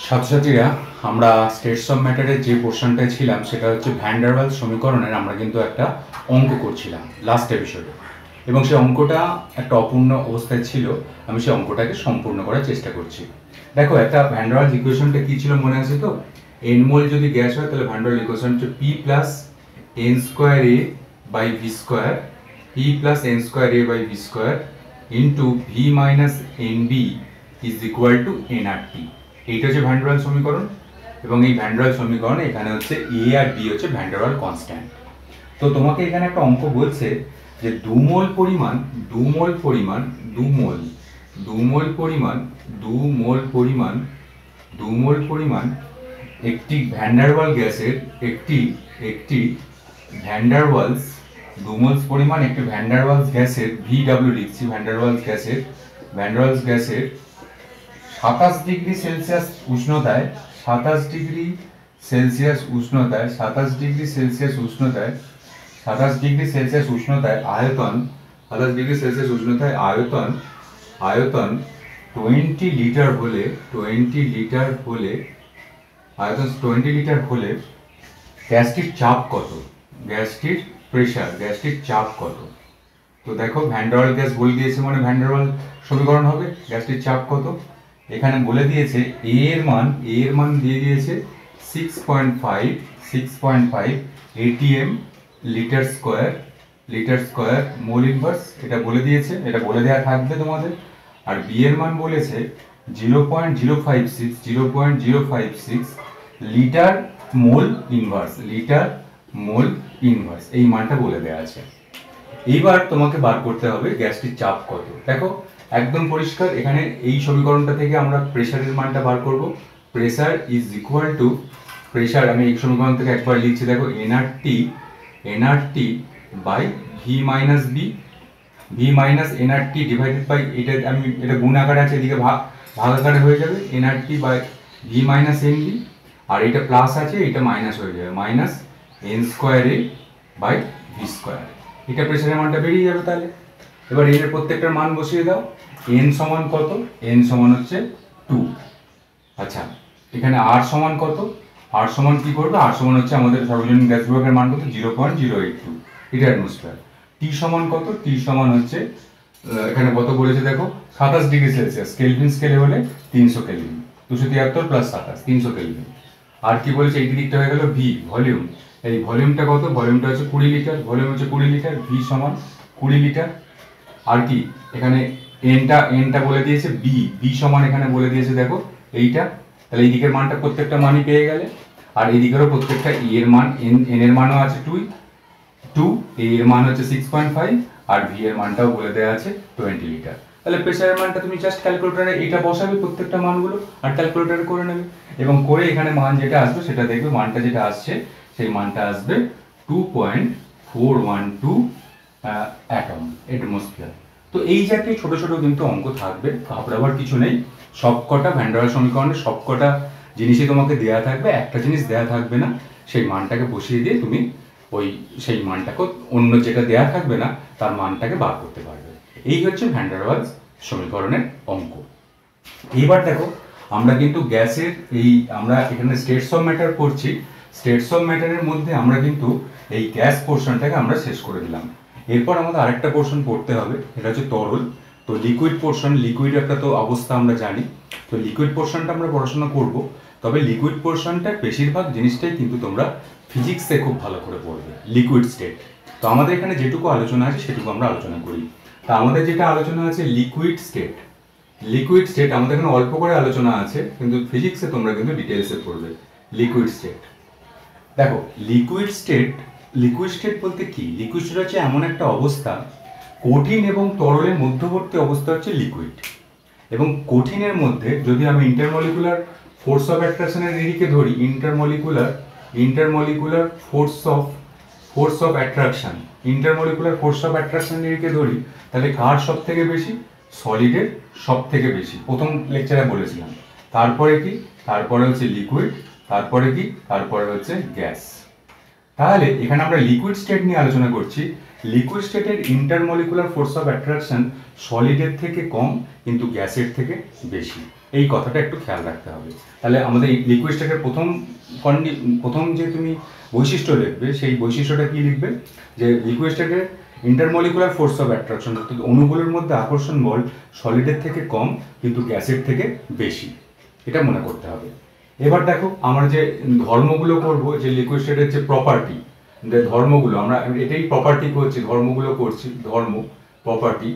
ছাত্রছাত্রীরা আমরা states of ম্যাটারের যে পোর্শনটায় ছিলাম সেটা হচ্ছে ভ্যান ডার ওয়ালস সমীকরণের আমরা কিন্তু একটা অঙ্ক করছিলাম লাস্ট এপিসোডে, এবং সেই অঙ্কটা একটা অপূর্ণ অবস্থায় ছিল। আমি সেই অঙ্কটাকে সম্পূর্ণ করার চেষ্টা করছি। দেখো, একটা ভ্যান ডার ওয়ালস ইকুয়েশনটা কী ছিল মনে আছে তো? এন মোল যদি গ্যাস হয় তাহলে ভ্যান ডার ওয়ালস ইকুয়েশন হচ্ছে P plus n square a by V square, P plus n square a by V square into V minus n b is equal to n R T. এইটা হচ্ছে van der Waals সমীকরণ, এবং এই van der Waals সমীকরণে এখানে হচ্ছে এ আর B হচ্ছে van der Waals constant. তো তোমাকে এখানে একটা অঙ্ক বলছে যে দু মোল পরিমাণ একটি ভ্যান ডার ওয়াল গ্যাসের একটি ভ্যান ডার ওয়ালস পরিমাণ একটি ভ্যান ডার ওয়ালস গ্যাসের VW লিখছি, ভ্যান ডার ওয়ালস গ্যাসের 27 ডিগ্রি সেলসিয়াস উষ্ণতায় 27 ডিগ্রি সেলসিয়াস উষ্ণতায় আয়তন 20 লিটার হলে গ্যাসটির চাপ কত, গ্যাসটির চাপ কত? তো দেখো, ভ্যান ডার ওয়ালস গ্যাস বলে দিয়েছে মানে ভ্যান ডার ওয়ালস সমীকরণ হবে। গ্যাসটির চাপ কত এখানে বলে দিয়েছে, এর মান দিয়ে দিয়েছে 6.5 ATM litre square mole inverse, এটা বলে দিয়েছে, এটা বলে দেওয়া থাকবে তোমাদের। আর বি এর মান বলেছে 0.056 লিটার মোল ইনভার্স, এই মানটা বলে দেওয়া আছে। এইবার তোমাকে বার করতে হবে গ্যাসটির চাপ কত। দেখো একদম পরিষ্কার, এখানে এই সমীকরণটা থেকে আমরা প্রেসারের মানটা বার করব। প্রেসার ইজ ইকুয়াল টু আমি এই সমীকরণ থেকে একবার লিখছি, দেখো nRT by V minus nRT divided by, এটা গুণ আকারে আছে, এদিকে ভাগ আকারে হয়ে যাবে, nRT by V minus nb, আর এটা প্লাস আছে, এটা মাইনাস হয়ে যাবে, minus n square a by V square. এটা প্রেসারের মানটা বেরিয়ে যাবে। তাহলে এবার এর প্রত্যেকটার মান বসিয়ে দাও। এন সমান কত? এন সমান হচ্ছে 2। আচ্ছা, এখানে আর সমান কত? আর সমান কি করবে? আর সমান হচ্ছে আমাদের সর্বজনীন গ্যাস বিভাগের মান কত? 0.082 এটা অ্যাটমসফিয়ার। টি সমান কত? টি সমান হচ্ছে এখানে কত বলেছে দেখো, 27 ডিগ্রি সেলসিয়াস, কেলভিন স্কেলে হলে 300 কেলভিন, 273 প্লাস 27 300 কেলভিন। আর কি বলেছে, এই দিকটা হয়ে গেল ভি, ভলিউম। এই ভলিউমটা কত? ভলিউমটা হচ্ছে 20 লিটার, ভলিউম হচ্ছে 20 লিটার, ভি সমান 20 লিটার। আর কি এখানে এনটা বলে দিয়েছে, বি সমান এখানে বলে দিয়েছে দেখো এইটা। তাহলে এই দিকের মানটা প্রত্যেকটা মানই পেয়ে গেলে, আর এই দিকেরও প্রত্যেকটা এর মান, এন এর মানও আছে 2, এর মান হচ্ছে 6.5, আর ভি এর মানটাও বলে দেওয়া আছে 20 লিটার। তাহলে প্রেসারের মানটা তুমি জাস্ট ক্যালকুলেটরে এটা বসাবে প্রত্যেকটা মানগুলো, আর ক্যালকুলেটরে করে নেবে, এবং করে এখানে মান যেটা আসবে সেটা দেখবে, মানটা যেটা আসছে সেই মানটা আসবে 2.412 অ্যাটমসফিয়ার। তো এই জাতীয় ছোট ছোট কিন্তু অঙ্ক থাকবে, ঘাবড়াবার কিছু নেই। সবকটা ভ্যান ডার ওয়ালস সমীকরণের সবকটা জিনিসই তোমাকে দেয়া থাকবে, একটা জিনিস দেয়া থাকবে না, সেই মানটাকে বসিয়ে দিয়ে তুমি সেই মানটাকে অন্য যেটা দেয়া থাকবে না তার মানটাকে বার করতে পারবে। এই হচ্ছে ভ্যান ডার ওয়ালস সমীকরণের অঙ্ক। এইবার দেখো, আমরা কিন্তু গ্যাসের আমরা এখানে স্টেটস অফ ম্যাটার করছি। স্টেটস অফ ম্যাটারের মধ্যে আমরা কিন্তু এই গ্যাস পোর্শনটাকে আমরা শেষ করে দিলাম। এরপর আমাদের আরেকটা পোর্শন পড়তে হবে, এটা হচ্ছে তরল। তো লিকুইড পোর্শন, লিকুইড একটা তো অবস্থা আমরা জানি, তো লিকুইড পোর্শনটা আমরা পড়াশোনা করব। তবে লিকুইড পোর্শনটার বেশিরভাগ জিনিসটাই কিন্তু তোমরা ফিজিক্সে খুব ভালো করে পড়বে, লিকুইড স্টেট। তো আমাদের এখানে যেটুকু আলোচনা আছে সেটুকু আমরা আলোচনা করি। তা আমাদের যেটা আলোচনা আছে লিকুইড স্টেট আমাদের এখানে অল্প করে আলোচনা আছে, কিন্তু ফিজিক্সে তোমরা কিন্তু ডিটেলসে পড়বে লিকুইড স্টেট। দেখো, লিকুইড স্টেট বলতে কি? লিকুইড স্টেট হচ্ছে এমন একটা অবস্থা, কঠিন এবং তরলের মধ্যবর্তী অবস্থা হচ্ছে লিকুইড। এবং কঠিনের মধ্যে যদি আমি ইন্টারমলিকুলার ফোর্স অফ অ্যাট্রাকশনের নিরিখে ধরি, ইন্টারমলিকুলার ফোর্স অফ অ্যাট্রাকশন নিরিখে ধরি, তাহলে কার সব থেকে বেশি? সলিডের সব থেকে বেশি। প্রথম লেকচারে বলেছিলাম। তারপরে কি? তারপরে হচ্ছে লিকুইড, তারপরে কি? তারপরে হচ্ছে গ্যাস। তাহলে এখানে আমরা লিকুইড স্টেট নিয়ে আলোচনা করছি। লিকুইড স্টেটের ইন্টারমলিকুলার ফোর্স অফ অ্যাট্রাকশন সলিডের থেকে কম কিন্তু গ্যাসের থেকে বেশি, এই কথাটা একটু খেয়াল রাখতে হবে। তাহলে আমাদের লিকুইড স্টেটের প্রথম যে তুমি বৈশিষ্ট্য লিখবে সেই বৈশিষ্ট্যটা কি লিখবে, যে লিকুইড স্টেটের ইন্টারমলিকুলার ফোর্স অফ অ্যাট্রাকশন অর্থাৎ অণুগুলোর মধ্যে আকর্ষণ বল সলিডের থেকে কম কিন্তু গ্যাসের থেকে বেশি, এটা মনে করতে হবে। এবার দেখো আমরা যে ধর্মগুলো করব, যে লিকুইড স্টেটের যে প্রপার্টি, ধর্মগুলো আমরা এটাই প্রপার্টি করছি, ধর্মগুলো করছি, ধর্ম প্রপার্টি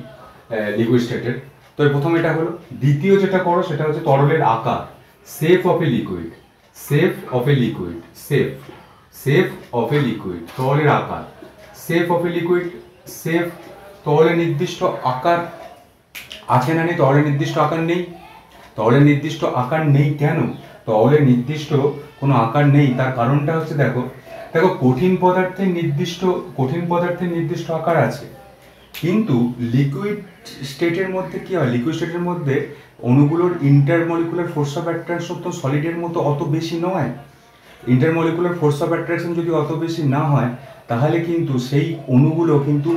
লিকুইড স্টেটের। তো প্রথম এটা হলো। দ্বিতীয় যেটা করো সেটা হচ্ছে তরলের আকার, shape of a liquid, shape of a liquid, shape of a liquid, তরলের আকার, shape of a liquid, shape, তরলের নির্দিষ্ট আকার আছে না নেই? তরলের নির্দিষ্ট আকার নেই। তরলের নির্দিষ্ট আকার নেই কেন? তরলের নির্দিষ্ট কোনো আকার নেই, তার কারণটা হচ্ছে দেখো কঠিন পদার্থের নির্দিষ্ট আকার আছে, কিন্তু লিকুইড স্টেটের মধ্যে কি হয়, লিকুইড স্টেটের মধ্যে অণুগুলোর ইন্টারমলিকুলার ফোর্স অফ অ্যাট্রাকশন তো সলিডের মতো অত বেশি নয়। ইন্টারমলিকুলার ফোর্স অফ অ্যাট্রাকশন যদি অত বেশি না হয় তাহলে কিন্তু সেই অণুগুলো কিন্তু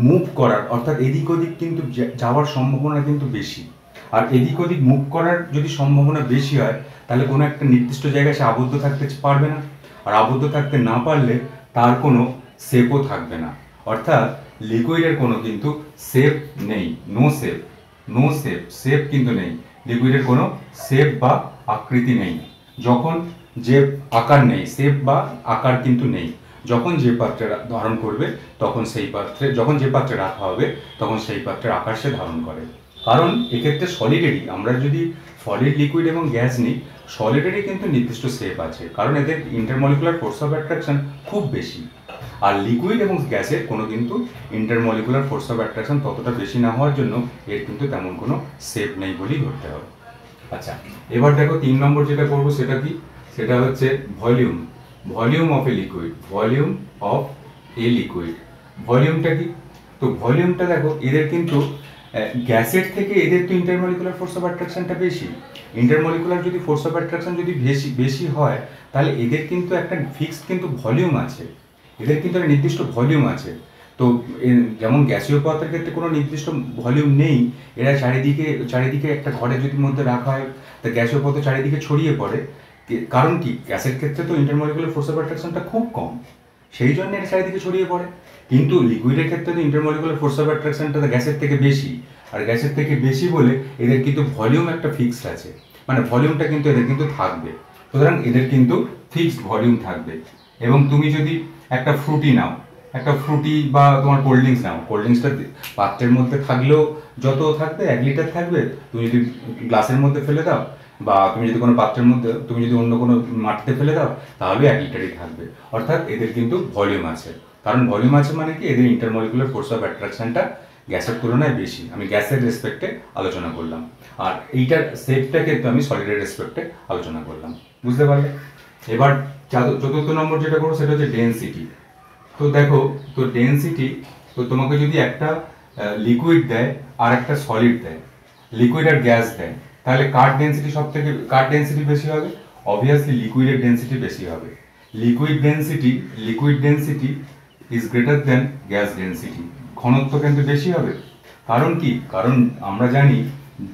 মুভ করার অর্থাৎ এদিক ওদিক কিন্তু যাওয়ার সম্ভাবনা কিন্তু বেশি। আর এদিক ওদিক মুভ করার যদি সম্ভাবনা বেশি হয় তাহলে কোনো একটা নির্দিষ্ট জায়গায় সে আবদ্ধ থাকতে পারবে না, আর আবদ্ধ থাকতে না পারলে তার কোনো শেপও থাকবে না, অর্থাৎ লিকুইডের কোনো কিন্তু শেপ নেই, নো শেপ কিন্তু নেই, লিকুইডের কোনো শেপ বা আকৃতি নেই। যখন যে আকার নেই, শেপ বা আকার কিন্তু নেই, যখন যে পাত্রে ধারণ করবে তখন সেই পাত্রে, যখন যে পাত্রে রাখা হবে তখন সেই পাত্রের আকার সে ধারণ করে। কারণ এক্ষেত্রে সলিডেরই, আমরা যদি সলিড, লিকুইড এবং গ্যাস নিই, সলিডেরই কিন্তু নির্দিষ্ট শেপ আছে, কারণ এদের ইন্টারমলিকুলার ফোর্স অফ অ্যাট্রাকশন খুব বেশি। আর লিকুইড এবং গ্যাসের কোনো কিন্তু ইন্টারমলিকুলার ফোর্স অফ অ্যাট্রাকশন ততটা বেশি না হওয়ার জন্য এর কিন্তু তেমন কোনো শেপ নেই বলেই ধরতে হবে। আচ্ছা, এবার দেখো 3 নম্বর যেটা করবো সেটা কি, সেটা হচ্ছে volume of a liquid, volume of a liquid. ভলিউমটা কি? তো ভলিউমটা দেখো এদের কিন্তু গ্যাসের থেকে এদের তো ইন্টারমলিকুলার ফোর্স অফ অ্যাট্রাকশনটা বেশি। ইন্টারমলিকুলার যদি ফোর্স অফ অ্যাট্রাকশন যদি বেশি হয় তাহলে এদের কিন্তু একটা ফিক্সড কিন্তু ভলিউম আছে, এদের কিন্তু একটা নির্দিষ্ট ভলিউম আছে। তো যেমন গ্যাসীয় পদার্থের ক্ষেত্রে কোনো নির্দিষ্ট ভলিউম নেই, এরা চারিদিকে একটা ঘরের যদি মধ্যে রাখা হয় তা গ্যাসীয় পদার্থ চারিদিকে ছড়িয়ে পড়ে। কারণ কি, গ্যাসের ক্ষেত্রে তো ইন্টারমলিকুলার ফোর্স অফ অ্যাট্রাকশনটা খুব কম, সেই জন্য এটা চারিদিকে ছড়িয়ে পড়ে। কিন্তু লিকুইডের ক্ষেত্রে তো ইন্টারমলিকুলার ফোর্স অফ অ্যাট্রাকশনটা গ্যাসের থেকে বেশি, আর গ্যাসের থেকে বেশি বলে এদের কিন্তু ভলিউম একটা ফিক্সড আছে, মানে ভলিউমটা কিন্তু এদের কিন্তু থাকবে, সুতরাং এদের কিন্তু ফিক্সড ভলিউম থাকবে। এবং তুমি যদি একটা ফ্রুটি নাও, একটা ফ্রুটি বা তোমার কোল্ড ড্রিঙ্কস নাও, কোল্ড ড্রিঙ্কসটা পাত্রের মধ্যে থাকলেও যত থাকবে 1 লিটার থাকবে, তুমি যদি গ্লাসের মধ্যে ফেলে দাও বা তুমি যদি কোনো পাত্রের মধ্যে, তুমি যদি অন্য কোনো মাটিতে ফেলে দাও তাহলে 1 লিটারই থাকবে। অর্থাৎ এদের কিন্তু ভলিউম আছে, কারণ ভলিউম আছে মানে কি, এদের ইন্টারমলিকুলার ফোর্স অফ অ্যাট্রাকশনটা গ্যাসের তুলনায় বেশি। আমি গ্যাসের রেসপেক্টে আলোচনা করলাম, আর এইটার শেপটাকে তো আমি সলিডের রেসপেক্টে আলোচনা করলাম, বুঝতে পারলে? এবার 4th নম্বর যেটা করবো সেটা হচ্ছে ডেনসিটি। তো দেখো, তো ডেনসিটি, তো তোমাকে যদি একটা লিকুইড দেয় আর একটা সলিড দেয়, লিকুইড আর গ্যাস দেয়, তাহলে কার ডেনসিটি বেশি হবে? অবভিয়াসলি লিকুইডের ডেনসিটি বেশি হবে। Liquid density is greater than gas density, ঘনত্ব কিন্তু বেশি হবে। কারণ কি, কারণ আমরা জানি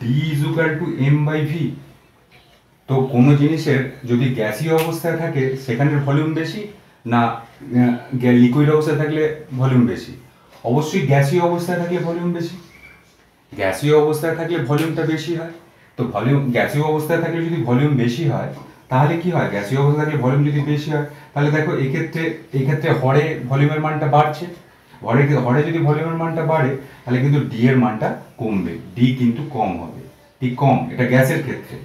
D is equal to M by V. তো কোনো জিনিসের যদি গ্যাসীয় অবস্থায় থাকে সেখানের ভলিউম বেশি না লিকুইড অবস্থায় থাকলে ভলিউম বেশি? অবশ্যই গ্যাসীয় অবস্থায় থাকলে ভলিউম বেশি, গ্যাসীয় অবস্থায় থাকলে ভলিউমটা বেশি হয়। তো গ্যাসীয় অবস্থায় থাকলে যদি ভলিউম বেশি হয় তাহলে কি হয়, গ্যাসীয় অবস্থায় থাকলে ভলিউম যদি বেশি হয় তাহলে দেখো এক্ষেত্রে হরে ভলিউমের মানটা বাড়ছে, হরে যদি ভলিউমের মানটা বাড়ে তাহলে কিন্তু ডি এর মানটা কমবে, ডি কিন্তু কম হবে, ঠিক কম, এটা গ্যাসের ক্ষেত্রে।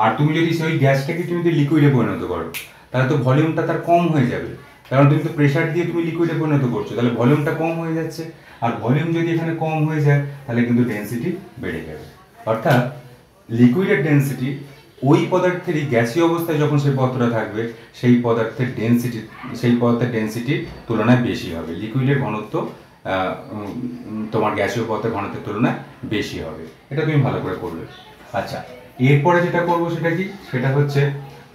আর তুমি যদি সেই গ্যাসটাকে তুমি যদি লিকুইডে পরিণত করো তাহলে তো ভলিউমটা তার কম হয়ে যাবে, কারণ তুমি তো প্রেসার দিয়ে তুমি লিকুইডে পরিণত করছো, তাহলে ভলিউমটা কম হয়ে যাচ্ছে। আর ভলিউম যদি এখানে কম হয়ে যায় তাহলে কিন্তু ডেনসিটি বেড়ে যাবে। অর্থাৎ লিকুইডের ডেনসিটি ওই পদার্থেরই গ্যাসীয় অবস্থায় যখন সেই পদার্থটা থাকবে সেই পদার্থের ডেনসিটির তুলনায় বেশি হবে। লিকুইডের ঘনত্ব তোমার গ্যাসীয় পদার্থের ঘনত্বের তুলনায় বেশি হবে, এটা তুমি ভালো করে করবে। আচ্ছা, এরপরে যেটা করবো সেটা কি, সেটা হচ্ছে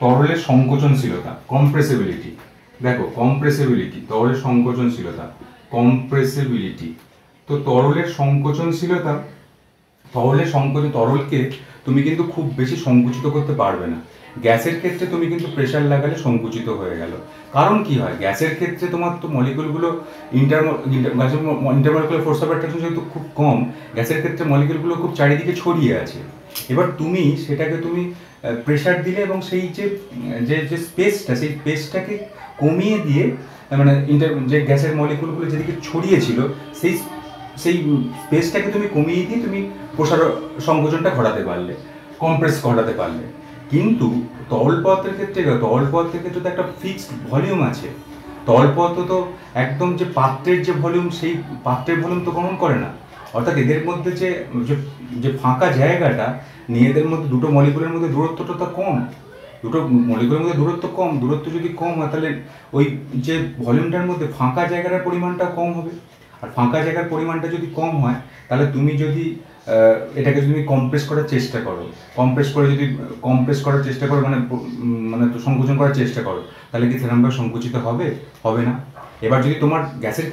তরলের সংকোচনশীলতা, কম্প্রেসিবিলিটি। দেখো কম্প্রেসিবিলিটি, তরলের সংকোচনশীলতা, কম্প্রেসিবিলিটি। তো তরলের সংকোচনশীলতা, তরলকে তুমি কিন্তু খুব বেশি সংকুচিত করতে পারবে না। গ্যাসের ক্ষেত্রে তুমি কিন্তু প্রেশার লাগালে সংকুচিত হয়ে গেল। কারণ কি হয়, গ্যাসের ক্ষেত্রে তোমার তো মলিকুলগুলো ইন্টারমলিকুলার ফোর্স অফ অ্যাট্রাকশন যেহেতু খুব কম, গ্যাসের ক্ষেত্রে মলিকুলগুলো খুব চারিদিকে ছড়িয়ে আছে। এবার তুমি সেটাকে তুমি প্রেশার দিলে এবং সেই যে স্পেসটা, সেই স্পেসটাকে কমিয়ে দিয়ে, মানে যে গ্যাসের মলিকুলগুলো যেদিকে ছড়িয়েছিল সেই সেই স্পেসটাকে তুমি কমিয়ে দিয়ে তুমি সংকোচনটা ঘটাতে পারলে, কম্প্রেস ঘটাতে পারলে। কিন্তু তরল পদার্থের ক্ষেত্রে তো একটা ফিক্সড ভলিউম আছে। তরল পদার্থ তো একদম যে পাত্রের যে ভলিউম, সেই পাত্রের ভলিউম তো গ্রহণ করে না। অর্থাৎ এদের মধ্যে যে ফাঁকা জায়গাটা নিয়ে এদের মধ্যে দুটো মলিকুলের মধ্যে দূরত্বটা তো কম, দুটো মলিকুলের মধ্যে দূরত্ব যদি কম হয়, তাহলে ওই যে ভলিউমটার মধ্যে ফাঁকা জায়গার পরিমাণটা কম হবে। আর ফাঁকা জায়গার পরিমাণটা যদি কম হয়, তাহলে তুমি যদি এটাকে যদি কম্প্রেস করার চেষ্টা করো, মানে সংকোচন করার চেষ্টা করো, তাহলে কি সেরকমভাবে সংকুচিত হবে না। এবার যদি তোমার গ্যাসের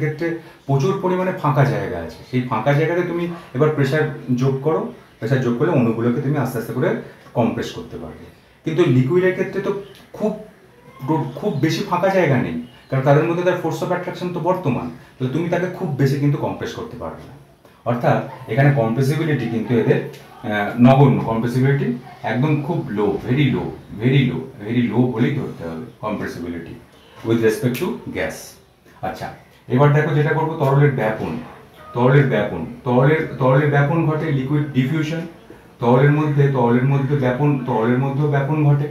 ক্ষেত্রে প্রচুর পরিমাণে ফাঁকা জায়গা আছে, সেই ফাঁকা জায়গাতে তুমি এবার প্রেশার যোগ করলে অণুগুলোকে তুমি আস্তে আস্তে করে কম্প্রেস করতে পারবে। কিন্তু লিকুইডের ক্ষেত্রে তো খুব বেশি ফাঁকা জায়গা নেই, কারণ তাদের মধ্যে তার ফোর্স অফ অ্যাট্রাকশন তো বর্তমান, তাহলে তুমি তাকে খুব বেশি কিন্তু কম্প্রেস করতে পারবে না। অর্থাৎ এখানে কম্প্রেসিবিলিটি কিন্তু এদের নগণ্য, কম্প্রেসিবিলিটি একদম খুব লো, ভেরি লো বলেই ধরতে হবে compressibility with respect to gas. আচ্ছা, এবার দেখো যেটা করবো, তরলের ব্যাপন ঘটে, লিকুইড ডিফিউশন। তরলের মধ্যেও ব্যাপন ঘটে।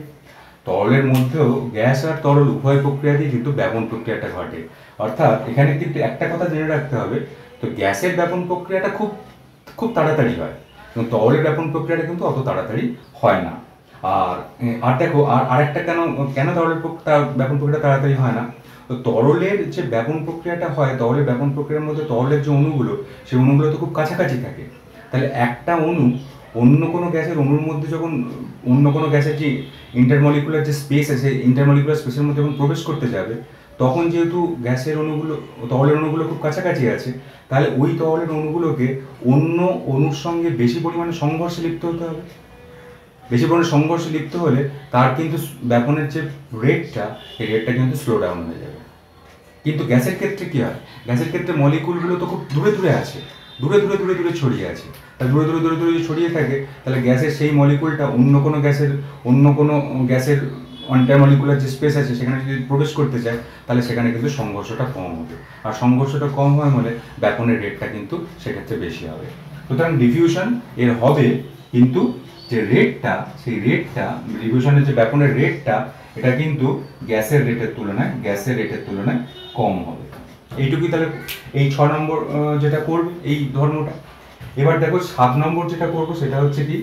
তরলের মধ্যেও গ্যাস আর তরল উভয় প্রক্রিয়াতেই কিন্তু ব্যাপন প্রক্রিয়াটা ঘটে। অর্থাৎ এখানে কিন্তু একটা কথা জেনে রাখতে হবে, তো গ্যাসের ব্যাপন প্রক্রিয়াটা খুব তাড়াতাড়ি হয়, এবং তরলের ব্যাপন প্রক্রিয়াটা কিন্তু অত তাড়াতাড়ি হয় না। আর দেখো আর একটা কেন তরলের ব্যাপন প্রক্রিয়াটা তাড়াতাড়ি হয় না, তো তরলের যে ব্যাপন প্রক্রিয়াটা হয়, তরলের ব্যাপন প্রক্রিয়ার মধ্যে তরলের যে অণুগুলো, সেই অণুগুলো তো খুব কাছাকাছি থাকে। তাহলে একটা অণু অন্য কোনো গ্যাসের অণুর মধ্যে যখন অন্য কোনো গ্যাসের যে ইন্টারমলিকুলার যে স্পেস আছে, ইন্টারমলিকুলার স্পেসের মধ্যে যখন প্রবেশ করতে যাবে, তখন যেহেতু তরলের অণুগুলো খুব কাছাকাছি আছে, তাহলে ওই তরলের অণুগুলোকে অন্য অণুর সঙ্গে বেশি পরিমাণে সংঘর্ষে লিপ্ত হতে হবে। বেশি পরিমাণে সংঘর্ষে লিপ্ত হলে তার কিন্তু ব্যাপনের যে রেটটা, সেই রেটটা কিন্তু স্লো ডাউন হয়ে যাবে। কিন্তু গ্যাসের ক্ষেত্রে কি হয়, গ্যাসের ক্ষেত্রে মলিকুলগুলো তো খুব দূরে আছে, দূরে ছড়িয়ে আছে। তাহলে দূরে ছড়িয়ে থাকে, তাহলে গ্যাসের সেই মলিকুলটা অন্য কোনো গ্যাসের ইন্টারমলিকুলার যে স্পেস আছে, সেখানে যদি প্রবেশ করতে চায়, তাহলে সেখানে কিন্তু সংঘর্ষটা কম হবে। আর সংঘর্ষটা কম হয় বলে ব্যাপনের রেটটা কিন্তু সেক্ষেত্রে বেশি হবে। সুতরাং ডিফিউশন এর হবে, কিন্তু যে রেটটা, সেই রেটটা, ডিফিউশনের যে ব্যাপনের রেটটা, এটা কিন্তু গ্যাসের রেটের তুলনায় কম হবে। এইটুকুই। তাহলে এই 6 নম্বর যেটা করবে এই ধর্মটা। এবার দেখো 7 নম্বর যেটা করবো, সেটা হচ্ছে কি,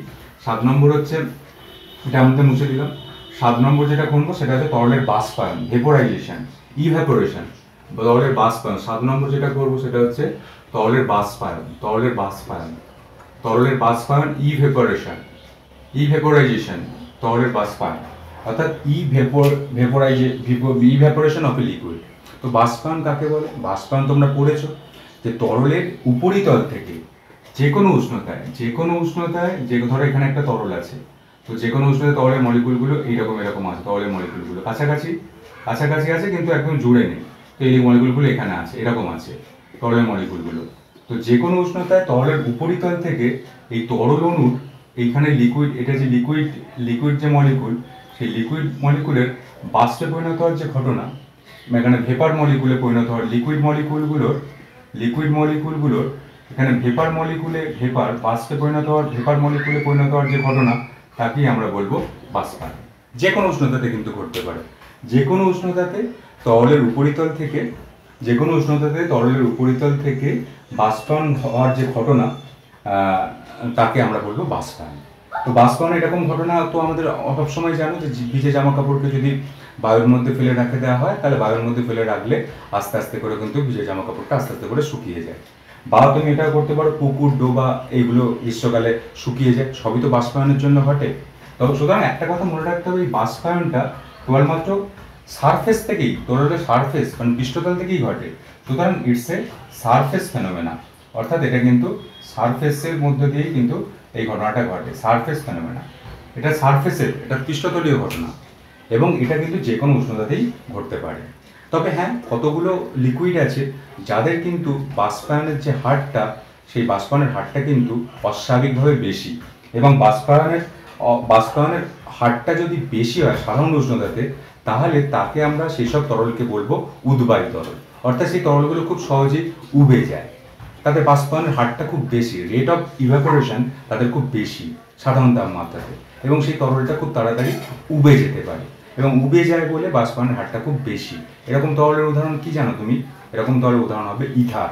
7 নম্বর হচ্ছে, এটা আমাদের মুছে দিলাম। 7 নম্বর যেটা করবো সেটা হচ্ছে তরলের বাষ্পায়ন, ভেপোরাইজেশন, ইভ্যাপোরেশন। তরলের বাষ্পায়ন 7 নম্বর যেটা করবো সেটা হচ্ছে তরলের বাষ্পায়ন, ইভ্যাপোরাইজেশন, তরলের বাষ্পায়ন, অর্থাৎ ইভ্যাপোরেশন অফ এ লিকুইড। তো বাষ্পায়ন কাকে বলে? বাষ্পায়ন তোমরা পড়েছো যে তরলের উপরিতল থেকে যে কোনো উষ্ণতায়, ধরো এখানে একটা তরল আছে, তো যে কোনো উষ্ণতায় তরলের মলিকুলগুলো এরকম আছে, তরলের মলিকুলগুলো কাছাকাছি আছে, কিন্তু একদম জুড়ে নেই। তো এই মলিকুলগুলো এখানে আছে, এরকম আছে তরলের মলিকুলগুলো। তো যে কোনো উষ্ণতায় তরলের উপরিতল থেকে এই তরল অণুর এইখানে এটা যে লিকুইড যে মলিকুল, সেই লিকুইড মলিকুলের বাষ্পে পরিণত হওয়ার যে ঘটনা, এখানে ভেপার মলিকুলে পরিণত হওয়ার, লিকুইড মলিকুলগুলোর এখানে বাষ্পে পরিণত হওয়ার, ভেপার মলিকুলে পরিণত হওয়ার যে ঘটনা, তাকেই আমরা বলবো বাষ্পায়ন। যে কোনো উষ্ণতাতে কিন্তু ঘটতে পারে, যে কোনো উষ্ণতাতে তরলের উপরিতল থেকে বাষ্পায়ন হওয়ার যে ঘটনা, তাকে আমরা বলবো বাষ্পায়ন। তো বাষ্পায়ন এরকম ঘটনা তো আমাদের সবসময় জানো যে ভিজে জামা কাপড়কে যদি বায়ুর মধ্যে ফেলে রাখে দেওয়া হয়, তাহলে বায়ুর মধ্যে ফেলে রাখলে আস্তে আস্তে করে কিন্তু ভিজে জামা কাপড়টা আস্তে আস্তে করে শুকিয়ে যায়। বা তুমি এটা করতে পারো, পুকুর ডোবা এইগুলো গ্রীষ্মকালে শুকিয়ে যায়, সবই তো বাষ্পায়নের জন্য ঘটে। তবে সুতরাং একটা কথা মনে রাখতে হবে, এই বাষ্পায়নটা কেবলমাত্র সারফেস থেকেই, তরলের সারফেস মানে পৃষ্ঠতল থেকেই ঘটে। সুতরাং ইটস এ সারফেস ফেনোমেনা, অর্থাৎ এটা কিন্তু সারফেসের মধ্যে দিয়েই কিন্তু এই ঘটনাটা ঘটে, সারফেস ফেনোমেনা। এটা সারফেসের, এটা পৃষ্ঠতলীয় ঘটনা, এবং এটা কিন্তু যে কোনো উষ্ণতাতেই ঘটতে পারে। তবে হ্যাঁ, কতগুলো লিকুইড আছে যাদের কিন্তু বাষ্পায়নের যে হারটা, সেই বাষ্পায়নের হারটা কিন্তু অস্বাভাবিকভাবে বেশি, এবং বাষ্পায়নের হারটা যদি বেশি হয় সাধারণ উষ্ণতাতে, তাহলে তাকে আমরা সেই সব তরলকে বলবো উদ্বায়ী তরল, অর্থাৎ সেই তরলগুলো খুব সহজেই উবে যায়, তাদের বাষ্পায়নের হারটা খুব বেশি, রেট অফ ইভাপোরেশন তাদের খুব বেশি সাধারণ তাপমাত্রাতে, এবং সেই তরলটা খুব তাড়াতাড়ি উবে যেতে পারে, এবং উবে যায় বলে বাষ্পায়নের হারটা খুব বেশি। এরকম তরলের উদাহরণ কি জানো তুমি? এরকম তরলের উদাহরণ হবে ইথার।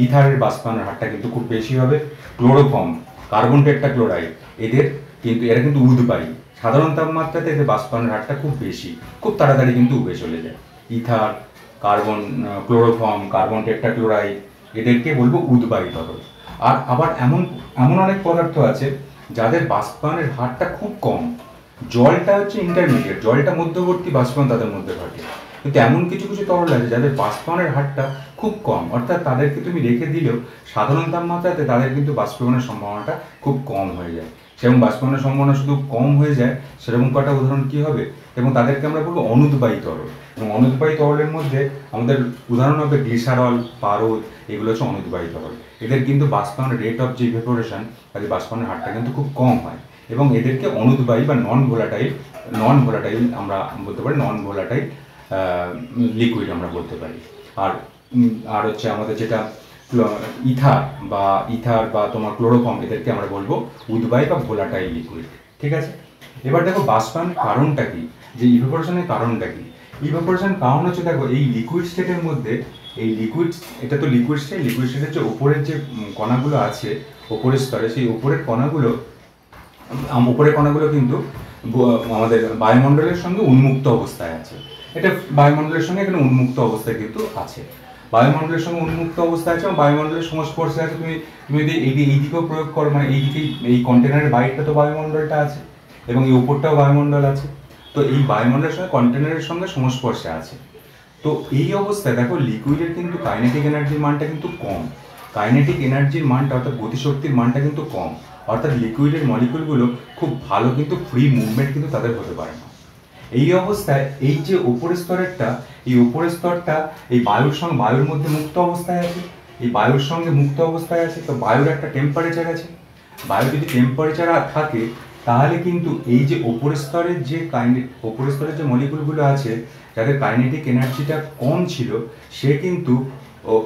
ইথারের বাষ্পায়নের হারটা কিন্তু খুব বেশি হবে। ক্লোরোফর্ম, কার্বন টেট্রাক্লোরাইড, এরা কিন্তু উদ্বায়ী, সাধারণ তাপমাত্রাতে এদের বাষ্পায়নের হারটা খুব বেশি, খুব তাড়াতাড়ি কিন্তু উবে চলে যায়। ইথার, ক্লোরোফর্ম, কার্বন টেট্রাক্লোরাইড, এদেরকে বলবো উদ্বায়ী তরল। আর আবার এমন এমন অনেক পদার্থ আছে যাদের বাষ্পায়নের হারটা খুব কম। জলটা হচ্ছে ইন্টারমিডিয়েট, জলটা মধ্যবর্তী বাষ্পায়ন তাদের মধ্যে ঘটে, কিন্তু এমন কিছু কিছু তরল আছে যাদের বাষ্পায়নের হারটা খুব কম, অর্থাৎ তাদেরকে তুমি রেখে দিলেও সাধারণ তাপমাত্রাতে তাদের কিন্তু বাষ্পীভবনের সম্ভাবনাটা খুব কম হয়ে যায়। সেরকম বাষ্পীভবনের সম্ভাবনা শুধু কম হয়ে যায়, সেরকম কটা উদাহরণ কি হবে? এবং তাদেরকে আমরা বলবো অনুদ্বায়ী তরল। এবং অনুদ্বায়ী তরলের মধ্যে আমাদের উদাহরণ হবে গ্লিসারল, পারদ, এগুলো হচ্ছে অনুদ্বায়ী তরল। এদের কিন্তু বাষ্পায়নের রেট অফ যে ইভাপোরেশন, তাদের বাষ্পায়নের হারটা কিন্তু খুব কম হয়, এবং এদেরকে অনুদ্বায়ী বা নন ভোলাটাইল আমরা বলতে পারি, নন ভোলাটাইল লিকুইড আমরা বলতে পারি। আর হচ্ছে আমাদের যেটা ইথার বা তোমার ক্লোরোফর্ম, এদেরকে আমরা বলবো উদ্বায়ী বা ভোলাটাইল লিকুইড। ঠিক আছে, এবার দেখো বাষ্পায়নের কারণটা কি, যে ইভাপোরেশনের কারণটা কি? ইভাপোরেশন কারণ হচ্ছে, দেখো এই লিকুইড স্টেটের মধ্যে, এটা তো লিকুইড স্টেটের যে ওপরের যে কণাগুলো আছে ওপরের স্তরে, সেই ওপরের কণাগুলো কিন্তু আমাদের বায়ুমণ্ডলের সঙ্গে উন্মুক্ত অবস্থায় আছে। এটা বায়ুমণ্ডলের সঙ্গে এখানে উন্মুক্ত অবস্থায় কিন্তু আছে, বায়ুমণ্ডলের সঙ্গে উন্মুক্ত অবস্থায় আছে এবং বায়ুমণ্ডলের সংস্পর্শে আছে। তুমি যদি এই দিকেও প্রয়োগ করো, মানে এই দিকেই, এই কন্টেনারের বাইরটা তো বায়ুমণ্ডলটা আছে এবং এই উপরটাও বায়ুমণ্ডল আছে, তো এই বায়ুমণ্ডলের সঙ্গে কন্টেনারের সঙ্গে সংস্পর্শে আছে। তো এই অবস্থায় দেখো লিকুইডের কিন্তু কাইনেটিক এনার্জির মানটা কিন্তু কম, কাইনেটিক এনার্জির মানটা অর্থাৎ গতিশক্তির মানটা কিন্তু কম, অর্থাৎ লিকুইডের মলিকুলগুলো খুব ভালো কিন্তু ফ্রি মুভমেন্ট কিন্তু তাদের হতে পারে না। এই অবস্থায় এই যে উপরের স্তরেরটা, এই উপরের স্তরটা এই বায়ুর মধ্যে মুক্ত অবস্থায় আছে, এই বায়ুর সঙ্গে মুক্ত অবস্থায় আছে, তো বায়ুর একটা টেম্পারেচার আছে। বায়ু যদি টেম্পারেচার থাকে, তাহলে কিন্তু এই যে উপরের স্তরের যে মলিকুলগুলো আছে, যাদের কাইনেটিক এনার্জিটা কম ছিল, সে কিন্তু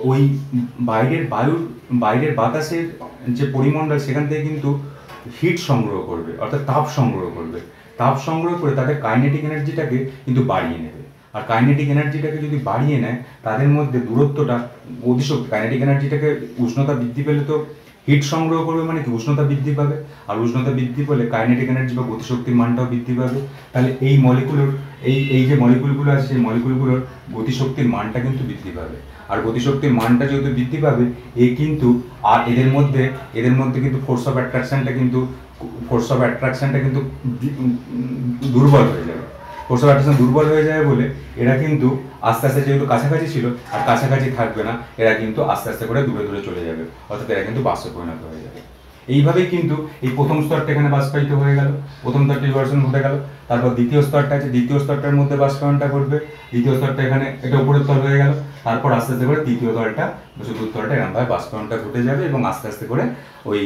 ওই বাইরের বাতাসের যে পরিমণ্ডল, সেখান থেকে কিন্তু হিট সংগ্রহ করবে, অর্থাৎ তাপ সংগ্রহ করবে। তাপ সংগ্রহ করে তাদের কাইনেটিক এনার্জিটাকে কিন্তু বাড়িয়ে নেবে। আর কাইনেটিক এনার্জিটাকে যদি বাড়িয়ে নেয়, তাদের মধ্যে দূরত্বটা, গতিশক্তি, কাইনেটিক এনার্জিটাকে, উষ্ণতা বৃদ্ধি পেলে তো হিট সংগ্রহ করবে, মানে কি উষ্ণতা বৃদ্ধি পাবে, আর উষ্ণতা বৃদ্ধি পেলে কাইনেটিক এনার্জি বা গতিশক্তির মানটাও বৃদ্ধি পাবে। তাহলে এই যে মলিকুলগুলো আছে, সেই মলিকুলগুলোর গতিশক্তির মানটা কিন্তু বৃদ্ধি পাবে। আর গতিশক্তির মানটা যেহেতু বৃদ্ধি পাবে, আর এদের মধ্যে কিন্তু ফোর্স অফ অ্যাট্রাকশনটা কিন্তু দুর্বল হয়ে যাবে। ফোর্স অফ অ্যাট্রাকশন দুর্বল হয়ে যাবে বলে এরা কিন্তু আস্তে আস্তে, যেহেতু কাছাকাছি ছিল আর কাছাকাছি থাকবে না, এরা কিন্তু আস্তে আস্তে করে দূরে দূরে চলে যাবে, অর্থাৎ এরা কিন্তু বাষ্পে পরিণত হয়ে যাবে। এইভাবেই কিন্তু এই প্রথম স্তরটা এখানে বাষ্পায়িত হয়ে গেল, প্রথম স্তরটা ইভাপোরেশন ঘটে গেল। তারপর দ্বিতীয় স্তরটা আছে, দ্বিতীয় স্তরটার মধ্যে বাষ্পায়নটা ঘটবে, দ্বিতীয় স্তরটা এখানে, এটা উপরের তল হয়ে গেল। তারপর আস্তে আস্তে করে তৃতীয় তলটা, চতুর্থ তলটা, এরকমভাবে বাষ্পায়নটা ঘটে যাবে এবং আস্তে আস্তে করে ওই